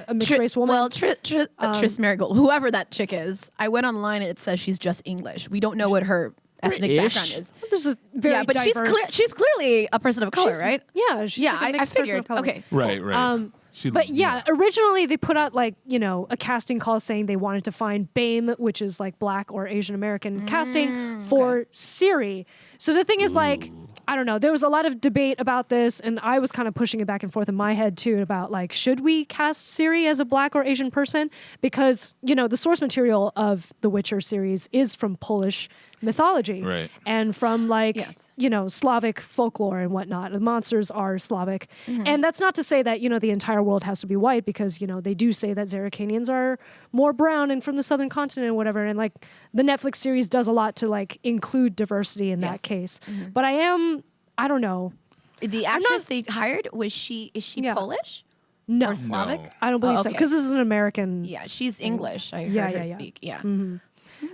a mixed race woman. Well, Triss Marigold, whoever that chick is, I went online and it says she's just English. We don't know what her ethnic British. background is. there's a very Yeah, but diverse, she's clearly a person of color, she's- right? Yeah, she's Yeah, like a I mixed person of figured. color. Okay. Right. But yeah, originally they put out like, a casting call saying they wanted to find BAME, which is like Black or Asian American casting for Siri. So the thing is like, I don't know, there was a lot of debate about this and I was kind of pushing it back and forth in my head too about like, should we cast Siri as a Black or Asian person? Because, the source material of the Witcher series is from Polish mythology. Right. And from like, Yes. Slavic folklore and whatnot. The monsters are Slavic. And that's not to say that, the entire world has to be white because, they do say that Zerrikanians are more brown and from the southern continent and whatever. And like the Netflix series does a lot to like include diversity in that case. But I don't know. The actress they hired is she Yeah. Polish No. or Slavic? No. I don't believe Oh, so. okay. Because this is an American. Yeah, she's English. I heard Yeah, her yeah. speak. Yeah.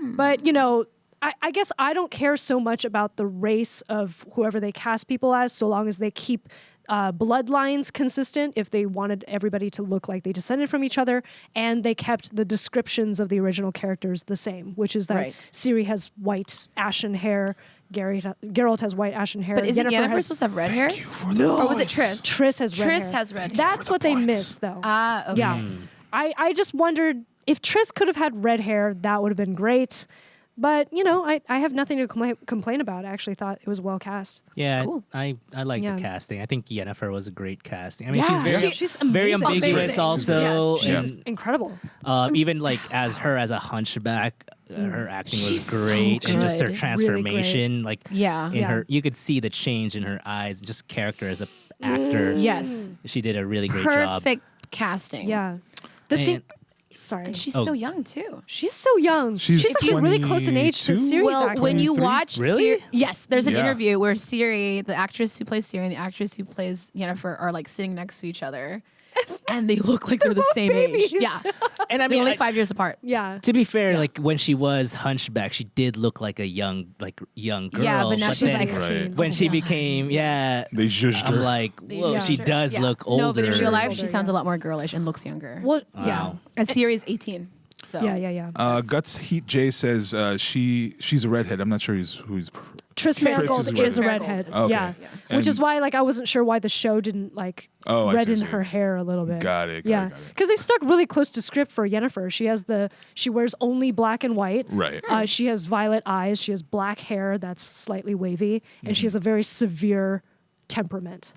But, I guess I don't care so much about the race of whoever they cast people as, so long as they keep bloodlines consistent, if they wanted everybody to look like they descended from each other, and they kept the descriptions of the original characters the same, which is that Right. Ciri has white ashen hair, Geralt has white ashen hair. But is it Yennefer has, supposed to have red hair? No. Or was it Triss? Triss has red hair. Triss has red hair. That's what they missed, though. Ah, okay. Yeah. I just wondered if Triss could have had red hair, that would have been great. But, I have nothing to complain about. I actually thought it was well cast. Yeah, Cool. I like Yeah. the casting. I think Yennefer was a great casting. I mean, Yeah, she's she's very amazing. ambiguous Amazing. also. Yes. She's And incredible. even like as her as a hunchback, her acting was She's so great. And just her good. transformation, like Yeah. in her, you could see the change in her eyes, just character as a actor. Yes. She did a really great job. Perfect casting. Yeah. The thing, Sorry. And she's Oh. so young too. She's so young. She's like really close in age to 22? Siri's Well, acting. when you 23? watch, Really? yes, there's an Yeah. interview where Siri, the actress who plays Siri, and the actress who plays Yennefer are like sitting next to each other, and they look like they're the both same age. babies. Yeah, And I they're mean, only 5 years apart. Yeah. to be fair, like when she was Hunchback, she did look like a young girl. Yeah, but now she's then like Right. when she became, They zhuzhed I'm her. like, whoa, Yeah. she does Yeah. look older. No, but in real life, Older, she sounds yeah. a lot more girlish and looks younger. Well, Wow. And Siri's 18. So yeah. Guts Heat J says she's a redhead. I'm not sure who he's. Tris Tris Marigold is is a Marigold. redhead. Okay. Yeah. And- Which is why like I wasn't sure why the show didn't like Oh, I see, I redden see. her hair a little bit. Got it, got yeah. it, got it. Because they stuck really close to script for Yennefer. She wears only black and white. Right. She has violet eyes. She has black hair that's slightly wavy, and Mm-hmm. she has a very severe temperament.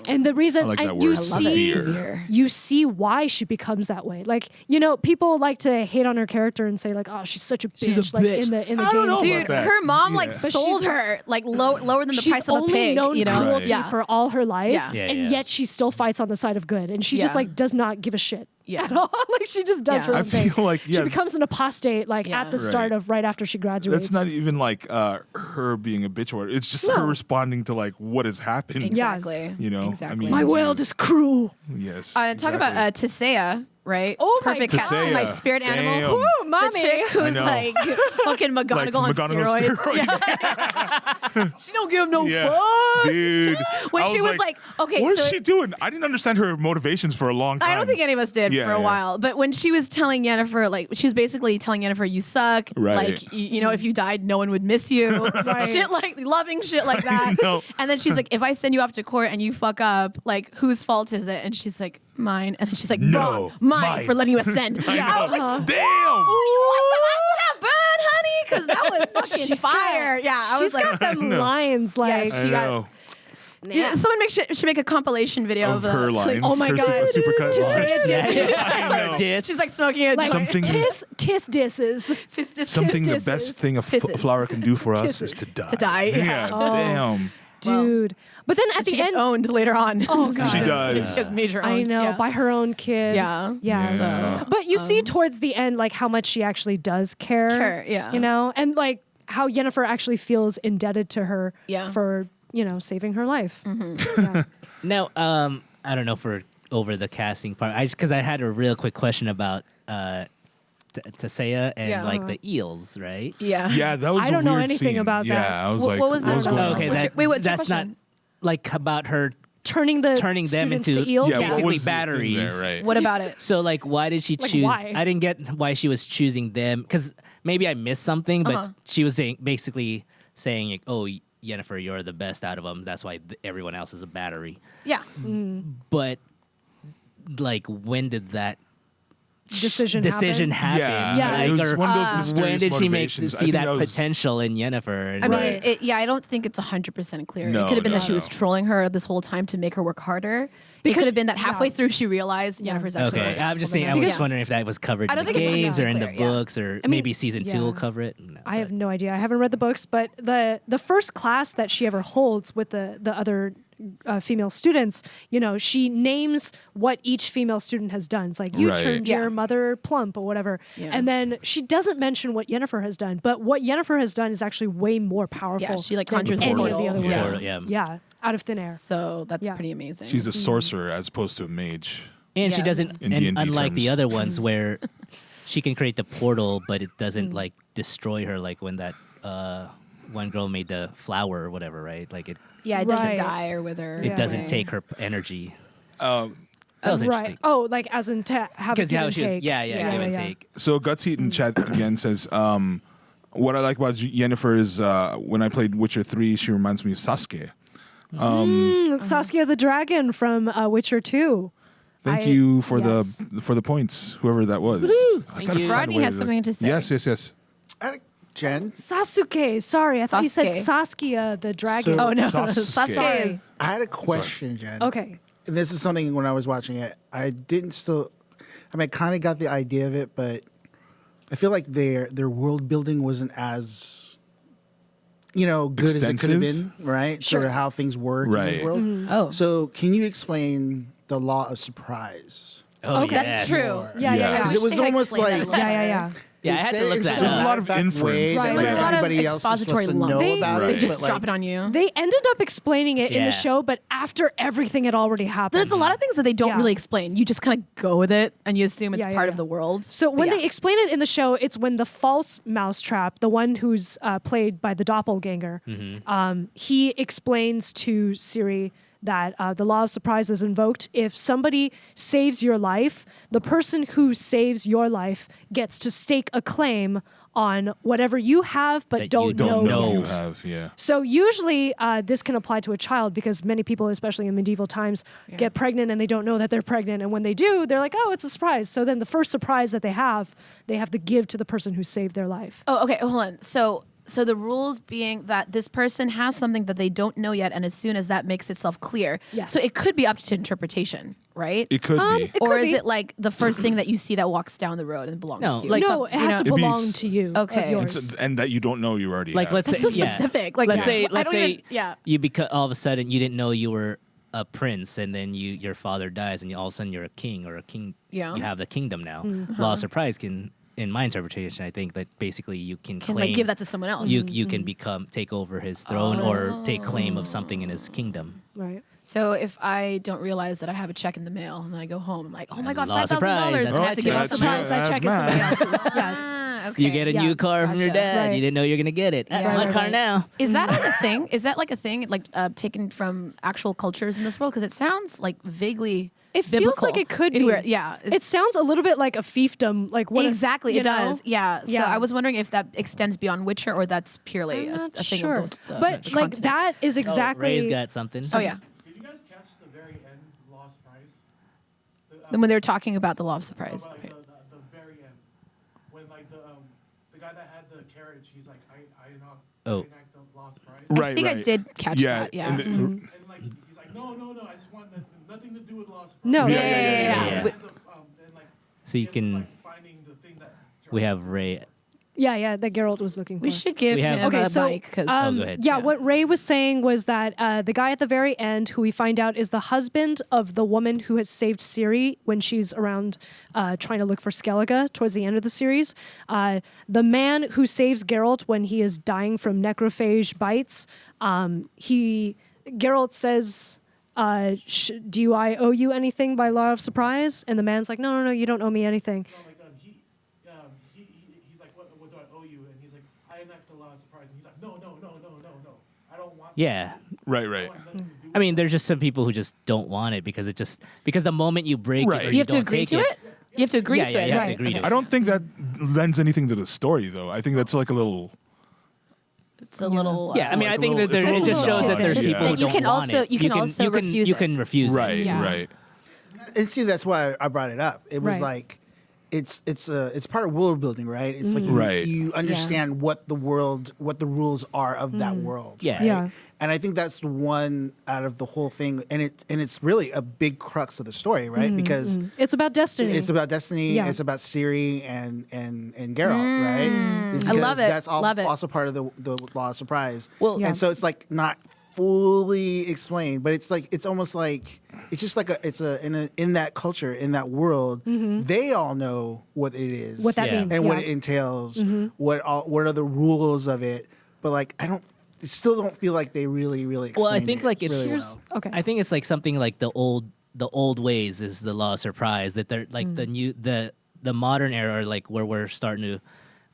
And the reason I like that you word, see severe. you see why she becomes that way. Like, you know, people like to hate on her character and say like, "Oh, she's such a bitch." She's a like bitch. in the I don't game. know dude, about that. her mom like Yeah. But sold she's- her like lower than the She's price of a only pig. known You know, cruelty yeah. for all her life, Yeah. Yeah, and yeah. yet she still fights on the side of good, and she just Yeah. like does not give a shit Yeah. at all. Like she just does Yeah. her I own thing. feel like She becomes an apostate like Yeah. at the start Right. of right after she graduates. That's not even like her being a bitch or it's just No. her responding to like what has happened. Exactly. You know, I Exactly. mean- My world is cruel. Yes. Talk about exactly. Tisea, right? Oh my Perfect God. casting, my Tisea. spirit animal. Damn. Woo, Ooh, mommy. The chick who's know. like fucking McGonagall on McGonagall steroids. She don't give no Yeah. fuck. Dude. When I she was like, okay, what is so she doing? I didn't understand her motivations for a long time. I don't think any of us did Yeah, for a yeah. while. But when she was telling Yennefer, like, she was basically telling Yennefer, you suck. Right. Like, you know, if you died, no one would miss you. Shit like, loving shit like that. know. And then she's like, if I send you off to court and you fuck up, like, whose fault is it? And she's like, mine. And then she's like, No, wrong, mine for letting you ascend. I was like, Damn. what happened, honey? Because that was fucking fire. Yeah, I She's was like, got them lines like I she got- know. yeah, someone should make a compilation video Of of her like, lines. oh my her God. Super cut To lines. say a diss. I know. Dis. she's like smoking a like joint. Something- tis disses. Something the Tisses. best thing a Tisses. flower can do for us is Tisses. to die. To die, yeah. Oh. Damn. Dude. But then at She the gets end owned later on. Oh, God. She does. She gets major I owned. know, yeah. by her own kid. Yeah. Yeah. Yeah. But you see towards the end, like how much she actually does care. Care, yeah. You know, and like how Yennefer actually feels indebted to her Yeah. for, you know, saving her life. Yeah. Now, I don't know for over the casting part. Because I had a real quick question about Tisea and Yeah. like the eels, right? Yeah. Yeah, that was I a don't know weird anything scene. about yeah, that. I was What- like, what was that going about? on? Okay, What's that, your- wait, what's your that's not question? like about her. Turning them students into- to eels. Yeah, what basically was the thing batteries. there, right? What about it? So like, why did she Like, choose? why? I didn't get why she was choosing them because maybe I missed something, but she was saying basically saying, like, "Oh, Yennefer, you're the best out of them. That's why everyone else is a battery." Yeah. But like, when did that decision decision happen. happen? Yeah, Yeah. it was or one of those mysterious when did she motivations. I see think that was- potential in Yennefer? And I mean, Right. I don't think it's 100% clear. No, it could have been no, that she was no. trolling her this whole time to make her work harder. It Because- could have been that halfway yeah. through she realized Yennefer's actually Okay, working I'm just for saying. them. I was Yeah. just wondering if that was covered I in don't the think it's games or in 100% the clear, yeah. books, or I mean, maybe season 2 will yeah. cover it. No, I have but- no idea. I haven't read the books, but the first class that she ever holds with the other female students, you know, she names what each female student has done. It's like, you Right. turned Yeah. your mother plump or whatever. Yeah. And then she doesn't mention what Yennefer has done, but what Yennefer has done is actually way more powerful. Yeah, she, like, than conjures any the of the portal. other Yeah. ones. Portal, yeah. Yeah, out of thin air. So that's Yeah. pretty amazing. She's a sorcerer as opposed to a mage. And she Yes. doesn't, In and D&D unlike the terms. other ones where she can create the portal, but it doesn't like destroy her, like when that one girl made the flower or whatever, right? Like it yeah, it doesn't Right. die or wither. it Yeah. doesn't Right. take her energy. Um, That was Right. interesting. Oh, like as in to have a Because give how and she was, take. yeah, Yeah, give and yeah. take. So Gutsheat in chat again says, what I like about Yennefer is when I played Witcher 3, she reminds me of Sasuke. Saskia the Dragon from Witcher 2. Thank I- you for yes. the points, whoever that was. I Thank gotta you. find a Rodney way has something to say. Yes, yes, yes. Jen, Sasuke. Sorry, I thought you said Sasuke. Saskia the Dragon. So- Oh no, Sasuke. Sasuke Sorry. is. I had a question, Jen. Okay. And this is something when I was watching it, I didn't still. I mean, I kind of got the idea of it, but I feel like their world building wasn't as, good as it could have been, right? Sort of how things work in Right. this world. Oh, So, can you explain the law of surprise? Oh, Okay. That's true. Yeah. Because it was They almost explained like that a little Yeah. Yeah, I had to look that There's a up. lot of inference. Way Right. that, There's like, a lot of everybody else was expository supposed to know lumps. about Right. it. Just but, drop like, it on you. They ended up explaining it in Yeah. the show, but after everything had already happened. There's a lot of things that they don't Yeah. really explain. You just kind of go with it and you assume it's part of the world. So But when yeah. they explain it in the show, it's when the false mousetrap, the one who's played by the doppelganger, he explains to Siri that the law of surprise is invoked. If somebody saves your life, the person who saves your life gets to stake a claim on whatever you have but That you don't don't know You yet. have, yeah. So usually this can apply to a child because many people, especially in medieval times, get pregnant and they don't know that they're pregnant. And when they do, they're like, oh, it's a surprise. So then the first surprise that they have to give to the person who saved their life. Oh, okay. Hold on. So the rules being that this person has something that they don't know yet, and as soon as that makes itself clear, Yes. so it could be up to interpretation, right? It could be. It Or could is be. it like the first thing that you see that walks down the road and belongs No, to you? like no, some- it has to It'd be belong s- to you. Okay. Of yours. And that you don't know you already Like have. let's That's say so specific. Like, let's yeah. say I let's don't say even- yeah. you all of a sudden you didn't know you were a prince, and then your father dies, and all of a sudden you're a king or a king. Yeah. You have the kingdom now. Law of surprise can, in my interpretation, I think that basically you can Can claim like give that to someone else. you can take over his throne or take claim of something in his kingdom. Right. So if I don't realize that I have a check in the mail and then I go home, I'm like, oh my God, Law of surprise, $5,000. that's And I have to it. give Oh, it that's to someone you. else. That check is somebody That's else's. Yes. Ah, okay. You get a Yeah. new car from your Gotcha. dad. Right. You didn't know you're gonna get it. Yeah. My Right, car right. now. Is that like a thing? Is that like a thing, like taken from actual cultures in this world? Because it sounds like vaguely It feels biblical like it could in be. where- yeah. It sounds a little bit like a fiefdom. Like what Exactly, you it know? does. Yeah. So Yeah. I was wondering if that extends beyond Witcher or that's purely I'm a not thing sure. of those. But the like continent. that is exactly. Ray's got something. Oh, yeah. Did you guys catch the very end Lost Price? Then when they were talking about the law of surprise. About, like, the very end, when like the guy that had the carriage, he's like, I Oh. enact the Lost Price. Right, I think I right. did catch that. Yeah. and the- And like he's like, no, I just want nothing to do with Lost Price. No. Yeah, Yeah. yeah. And, and, like, So you he ends up, can. like, finding the thing that We have Ray. Yeah. That Geralt was looking for. We should give We have- him Okay, a so mic because go ahead. yeah, Yeah. what Ray was saying was that the guy at the very end, who we find out is the husband of the woman who has saved Ciri when she's around trying to look for Skellige towards the end of the series, the man who saves Geralt when he is dying from necrophage bites, Geralt says, do I owe you anything by law of surprise? And the man's like, no, you don't owe me anything. no, like he's like, what do I owe you? And he's like, I enact the Lost Price. And he's like, no, I don't want. Yeah. Right. I want nothing to do I mean, there's just some people who just don't want it because the moment you break Right. it, or do you have to don't agree take to it? You have to agree Yeah, to yeah, it. you have right. to agree to I it. don't think that lends anything to the story, though. I think that's like a little. It's a little. Yeah, I mean, I like a think little- that it's a it little just shows that there's yeah. people Then who you don't can want also- it. you can also refuse you it. can refuse it. Right. Yeah. Right. And see, that's why I brought it up. It was Right. like, it's part of world building, right? It's like Right. you understand what the rules are of that world. Yeah. right? Yeah. And I think that's the one out of the whole thing, and it's really a big crux of the story, right? Because It's about destiny. it's about destiny, Yeah. and it's about Ciri and Geralt, right? It's I love because it. That's all Love it. also part of the law of surprise. Well- Yeah. And so it's like not fully explained, but it's almost like it's just like in that culture, in that world, they all know what it is, what that Yeah. means. and what yeah. it entails, what are the rules of it. But like I still don't feel like they really explain. Well, I think like it's really well. Okay. I think it's like something like the old ways is the law of surprise, that they're like the modern era, or like where we're starting to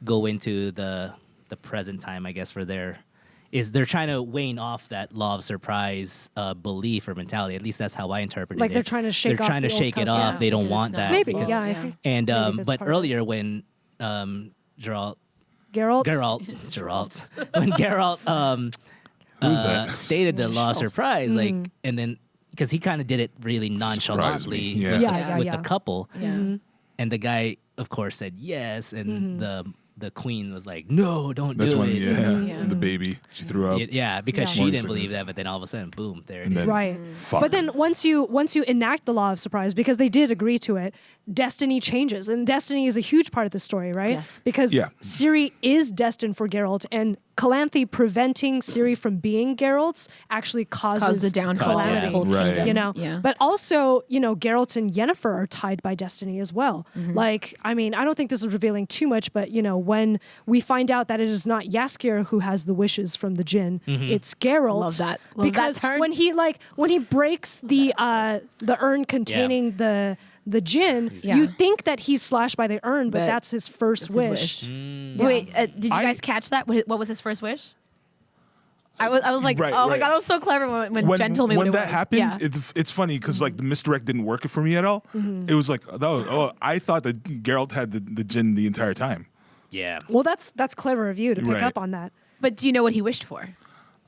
go into the present time, I guess, for they're trying to wane off that law of surprise belief or mentality. At least that's how I interpret Like it. they're trying to shake They're off trying the to old shake it customs. off. They don't Because want it's not- that. Maybe, because- yeah. I Yeah. think And maybe that's but part of it. earlier when Geralt Geralt. when Geralt Who's that? stated the law of surprise, like, Mm-hmm. and then because he kind of did it really nonchalantly me, yeah. with, Yeah, with yeah. the couple, Yeah. and the guy of course said yes, and the queen was like, no, don't That's do when, it. Yeah. the baby she threw up. Yeah, because Yeah. she Morning didn't believe sickness. that, but then all of a sudden, boom, there it And is. then- Right. Fuck. But then once you enact the law of surprise, because they did agree to it, destiny changes, and destiny is a huge part of the story, right? Yes. Because Yeah. Ciri is destined for Geralt, and Calanthe preventing Ciri from being Geralt's actually causes Caused the downfall of the calamity. whole Right. kingdom. You know, Yeah. but also, you know, Geralt and Yennefer are tied by destiny as well. Mm-hmm. Like, I mean, I don't think this is revealing too much, but you know, when we find out that it is not Jaskier who has the wishes from the Djinn, it's Geralt. Love that. Love because that turn. when he breaks the urn containing the Djinn, Yeah. you think that he's slashed by the urn, but But that's his first That's his wish. wish. Wait, did you guys catch that? What was his first wish? I was like, Right, oh my right. god, that was so clever when Jen told me when what it that was. happened, Yeah. it's funny because like the misdirect didn't work for me at all. It was like, I thought that Geralt had the Djinn the entire time. Yeah. Well, that's clever of you to pick Right. up on that. But do you know what he wished for?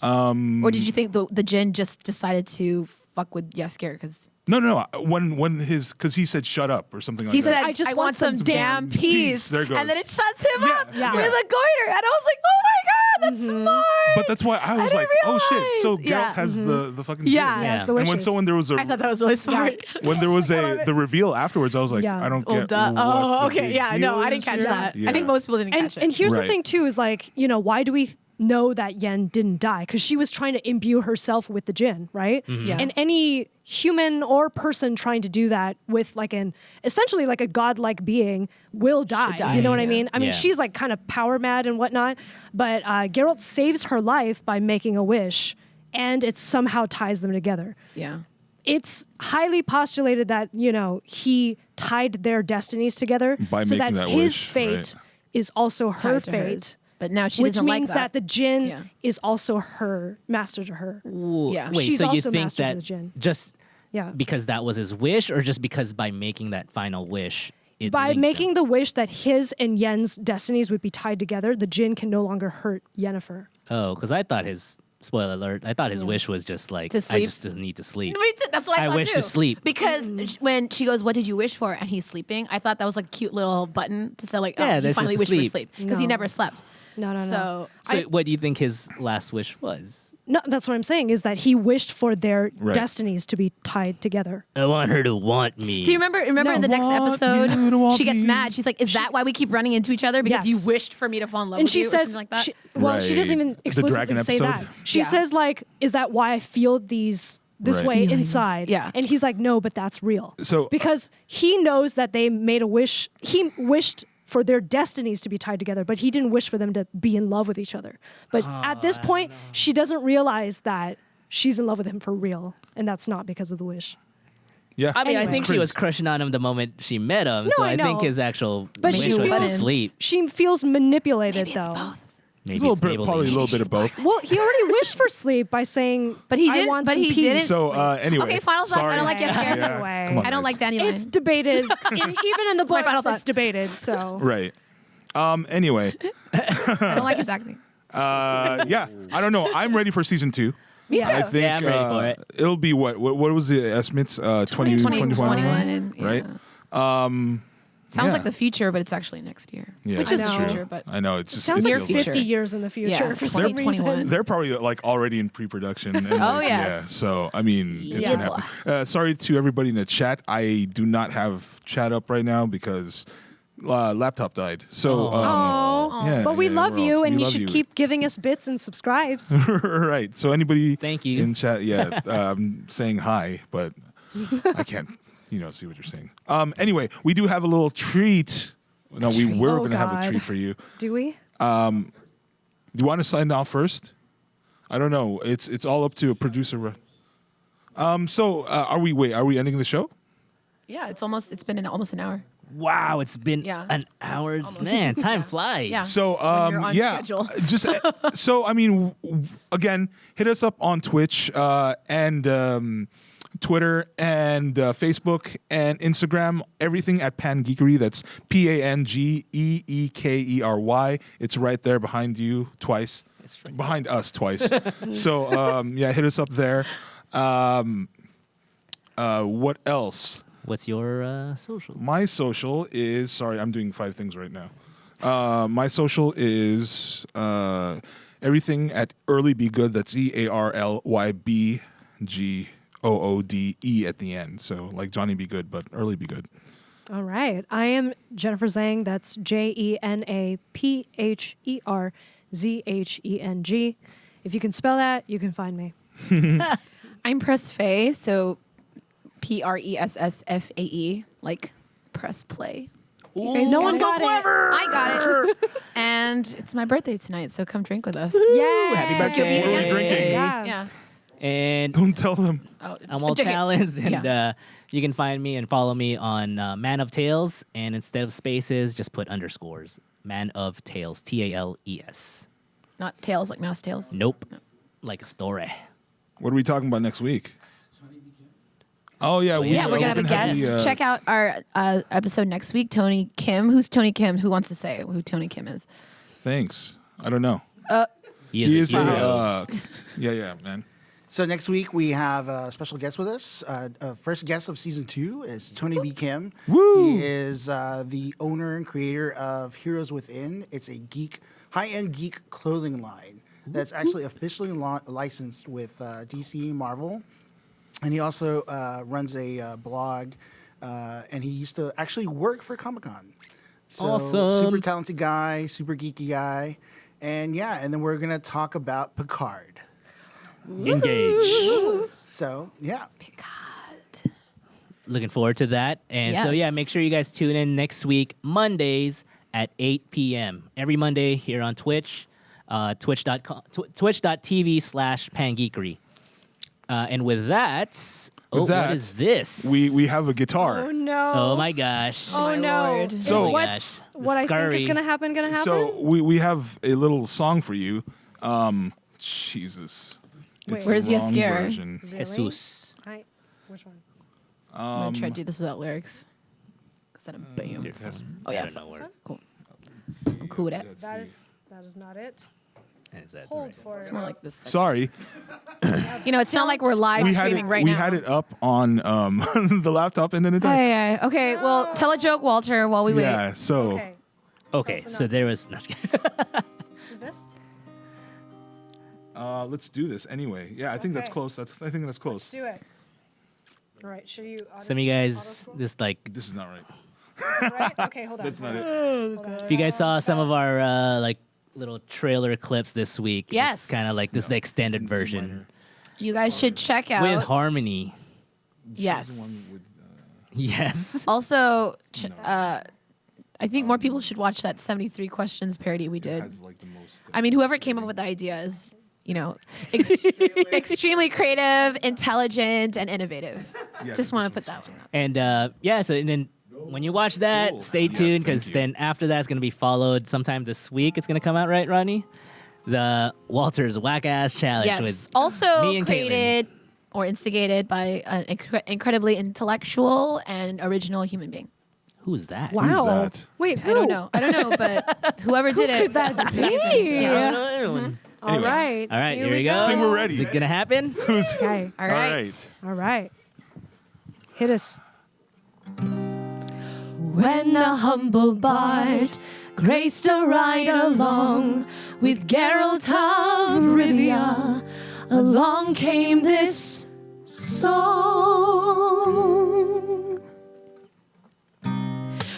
Or did you think the Djinn just decided to fuck with Jaskier because No. When because he said shut up or something like he that. said, I just I want want some some damn peace." peace. There it goes. And then it shuts him up Yeah. with a goiter. And I was like, oh my god, that's smart. But that's why I was didn't like, oh shit. So realize. Geralt Yeah. has the fucking Yeah. Djinn. Yes, the And when wishes. there was a I thought that was really smart. when there was the reveal afterwards, I was like, Yeah. I don't Well, get. duh. what Oh, the okay. big Yeah, deal no, I didn't is catch here. that. Yeah. I think most people didn't catch And it. here's the Right. thing too is like, you know, why do we know that Yen didn't die? Because she was trying to imbue herself with the Djinn, right? Yeah. And any human or person trying to do that with like essentially like a godlike being will die. die, You know what I yeah. mean? I mean, Yeah. she's like kind of power mad and whatnot, but Geralt saves her life by making a wish, and it somehow ties them together. Yeah. It's highly postulated that, you know, he tied their destinies together By so that making that his wish, fate right. is also her Tied to hers. fate. But now she Which doesn't means like that. the Djinn Yeah. is also her master to her. Yeah. Wait, She's so you also think master to that the Djinn. just Yeah. because that was his wish, or just because by making that final wish, it By linked making them? the wish that his and Yen's destinies would be tied together, the Djinn can no longer hurt Yennefer. Oh, because I thought his spoiler alert. I thought his wish was just like To I sleep? just need to sleep. Me too. That's what I I thought wish too. to sleep. Because when she goes, "What did you wish for?" and he's sleeping, I thought that was like a cute little button to say like, "Oh, Yeah, he that's finally just wished for sleep. sleep," because he No. never slept. No. So So, I- what do you think his last wish was? No, that's what I'm saying is that he wished for their Right. destinies to be tied together. I want her to want me. So you remember No. in the next Want you to episode, want she gets me. mad. She's like, "Is that why we keep running into each other? Because Yes. you wished for me to fall in love And with she you, or says, something like that." she doesn't even Right. The explicitly dragon say that. episode? She Yeah. says like, "Is that why I feel this Right. way Feelings. inside?" Yeah. And he's like, "No, but that's real." So- because he knows that they made a wish. He wished for their destinies to be tied together, but he didn't wish for them to be in love with each other. But at this point, she doesn't realize that she's in love with him for real, and that's not because of the wish. Yeah. I mean, I Anyway. think It's she crazy. was crushing on him the moment she met him. so I I think know. his actual But wish she was to feels- sleep. She feels manipulated Maybe it's though. both. Maybe It's a little it's bit, Maybelline. probably a little bit of both. Well, he already wished for sleep by saying, But he I didn't- want but some he peace. didn't- So anyway. Okay, final thoughts. I Sorry. don't like Jaskier. Yeah. Anyway. Come on, I don't guys. like Dandelion. It's debated. Even in the my final books, thought. it's debated. So Right. Anyway. I don't like his acting. Yeah. I don't know. I'm ready for season 2. Me Yeah. too. I think Yeah, I'm ready for it. It'll be what was the estimates? 2021. 2021. Right? Yeah. Sounds yeah. like the future, but it's actually next year. Yeah, Which it's is the true. future, but I know it's just sounds it like feels near 50 future. years in the future Yeah, for some 2021. reason. They're probably like already in pre-production. And, Oh, like, yes. Yeah. So I mean, it's Yeah. gonna happen. Sorry to everybody in the chat. I do not have chat up right now because laptop died. So Aw. yeah, But we yeah, love we're all- you, and we you love should keep giving us bits and subscribes. right. So anybody Thank you. in chat, yeah, saying hi, but I can't, see what you're saying. Anyway, we do have a little treat. No, we were Oh, going to have a God. treat for you. Do we? Do you want to sign off first? I don't know. It's all up to a producer. So are we ending the show? yeah, it's been almost an hour. Wow, it's been Yeah. an hour. Man, time flies. Yeah. So When you're on yeah, schedule. just so I mean, again, hit us up on Twitch and Twitter and Facebook and Instagram. Everything at PanGeekery. That's PanGeekery. It's right there behind you twice, behind us twice. So yeah, hit us up there. What else? What's your social? My social is sorry, I'm doing 5 things right now. My social is everything at Early Be Good. That's EARLYBGOODE at the end. So like Johnny Be Good, but Early Be Good. All right. I am Jennifer Zhang. That's JENAPHERZHENG. If you can spell that, you can find me. I'm Press Faye, so PRESSFAE, like press play. No one got it. I got it. And it's my birthday tonight, so come drink with us. Yeah. Happy Tokyo birthday. Beat What are we drinking? Yeah. Yeah. And Don't tell them. Oh, I'm all JK. talents, and Yeah. you can find me and follow me on Man of Tales, and instead of spaces, just put underscores. Man of Tales, TALES. Not tails like mouse tails. Nope, like a story. What are we talking about next week? Oh yeah, Yeah, we're gonna have a guest. the, Check out our episode next week. Tony Kim. Who's Tony Kim? Who wants to say who Tony Kim is? Thanks. I don't know. He is He a is hero. yeah, man. So next week we have a special guest with us. First guest of season 2 is Tony B. Kim. Woo! He is the owner and creator of Heroes Within. It's a high-end geek clothing line that's actually officially licensed with DC and Marvel. And he also runs a blog, and he used to actually work for Comic-Con. So Awesome. super talented guy, super geeky guy. And yeah, and then we're going to talk about Picard. Engage. So, yeah. Looking forward to that. And so, yeah, Yes. make sure you guys tune in next week, Mondays at 8 p.m. Every Monday here on Twitch, twitch.tv/PanGeekery. And with that, what is this? We have a guitar. Oh, no. Oh, my gosh. Oh, my no. Lord. Is So- what's, what I think Scurry. is going to happen going to happen? So we have a little song for you. Jesus. Wait. It's Where's the Ya wrong Scare? version. Really? Jesus. Which one? I'm gonna try to do this without lyrics. Cause then bam. Oh I yeah. don't know where. Cool. I'm cool with that. That is not it. Is that Hold right? for It's it. more like this. Sorry, You know, it's not like we're live streaming right we now. had it up on the laptop and then it died. Hey, okay, well, tell a joke, Walter, while we wait. Yeah, so Okay. Okay, Close so enough. there was. No, Is it this? let's do this anyway. Yeah, I think that's Okay. close. I think that's Let's close. do it. All right. Should you? some of you guys, this like, This is not right. Right? Okay, hold on. That's not it. Hold on. if you guys saw some of our like little trailer clips this week, Yes. it's kind of like this is the extended version You guys should check out with harmony. Yes. Yes. Also, I think more people should watch that 73 questions parody we did. Has like the most. I mean, whoever came up with the idea is, you know, extremely creative, intelligent, and innovative. Yeah, Just want to put that one out. And yeah, so and then when you watch that, Cool. stay Yes, tuned thank because you. then after that's going to be followed sometime this week. It's going to come out, right, Rodney? The Walter's Whack Ass Challenge Yes. with Also me and created or instigated by an incredibly intellectual and original human being. who's that? Wow. that? Wait, I don't know. but whoever did it, could that it's be? amazing. Yeah. All Anyway. right. All right, here we we go. I think we're ready. Is it gonna happen? Okay. All right. All right. Hit us. When the humble bard graced a ride along with Geralt of Rivia, along came this song.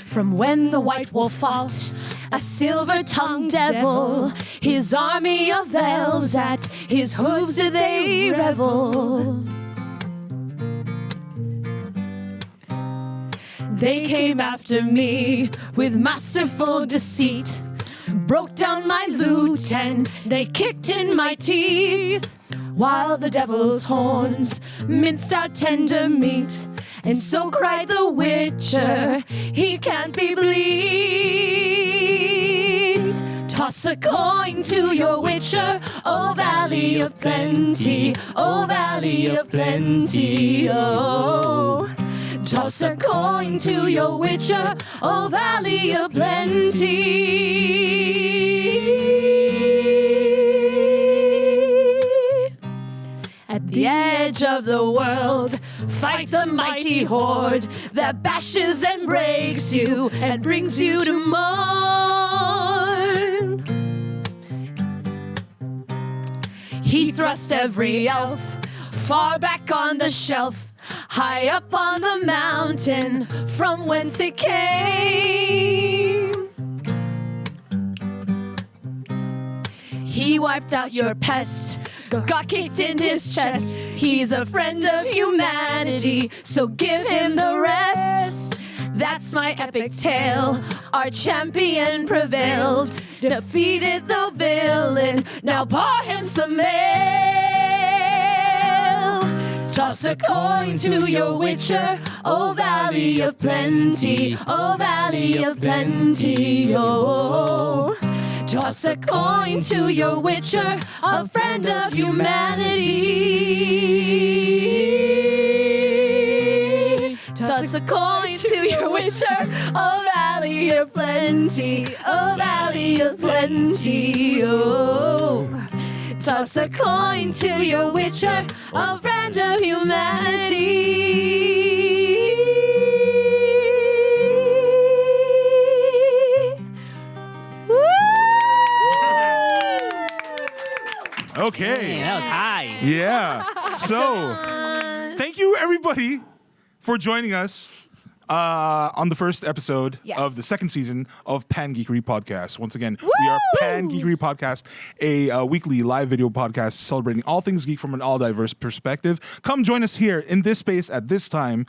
From when the White Wolf fought a silver-tongued devil, his army of elves at his hooves did they revel. They came after me with masterful deceit, broke down my lute and they kicked in my teeth, while the devil's horns minced our tender meat. And so cried the Witcher, he can't be bleed. Toss a coin to your Witcher, oh Valley of Plenty, oh Valley of Plenty, oh. Toss a coin to your Witcher, oh Valley of Plenty. At the edge of the world, fight the mighty horde that bashes and breaks you and brings you to mourn. He thrust every elf far back on the shelf, high up on the mountain from whence it came. He wiped out your pest, got kicked in his chest. He's a friend of humanity, so give him the rest. That's my epic tale. Our champion prevailed, defeated the villain. Now pour him some ale. Toss a coin to your witcher, oh valley of plenty, oh valley of plenty, oh. Toss a coin to your witcher, a friend of humanity. Toss a coin to your witcher, oh valley of plenty, oh valley of plenty, oh. Toss a coin to your witcher, a friend of humanity. Okay. Man, that was high. Yeah. So, thank you everybody for joining us on the first episode of the second season of PanGeekery Podcast. Once again, we are PanGeekery Podcast, a weekly live video podcast celebrating all things geek from an all diverse perspective. Come join us here in this space at this time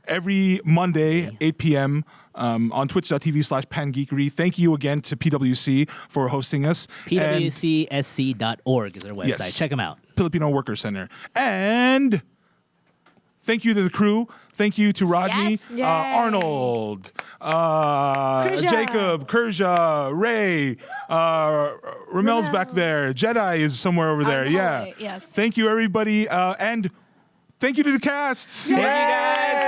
every Monday, 8 p.m. On twitch.tv/pangeekery. Thank you again to PwC for hosting us. PwCSC.org is their website. Yes. Check them out. Filipino Worker Center. And thank you to the crew. Thank you to Rodney, Yes. Yay. Arnold, Kerja. Jacob, Kerja, Ray, Ramel's back there. Jedi is somewhere over there. in the Yeah. hallway, yes. Thank you, everybody. And thank you to the cast. Thank you guys.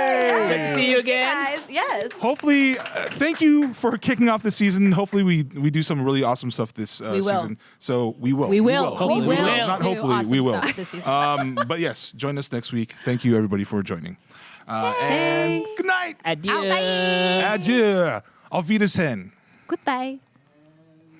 Good to see you again. Guys, yes. Hopefully, thank you for kicking off the season. Hopefully, we do some really awesome stuff this will. season. So we will. We will. Hopefully, We will. Not do hopefully, awesome we will. stuff this season. But yes, join us next week. Thank you, everybody, for joining. And good night. Adieu. Adieu. Auf Wiedersehen. Goodbye.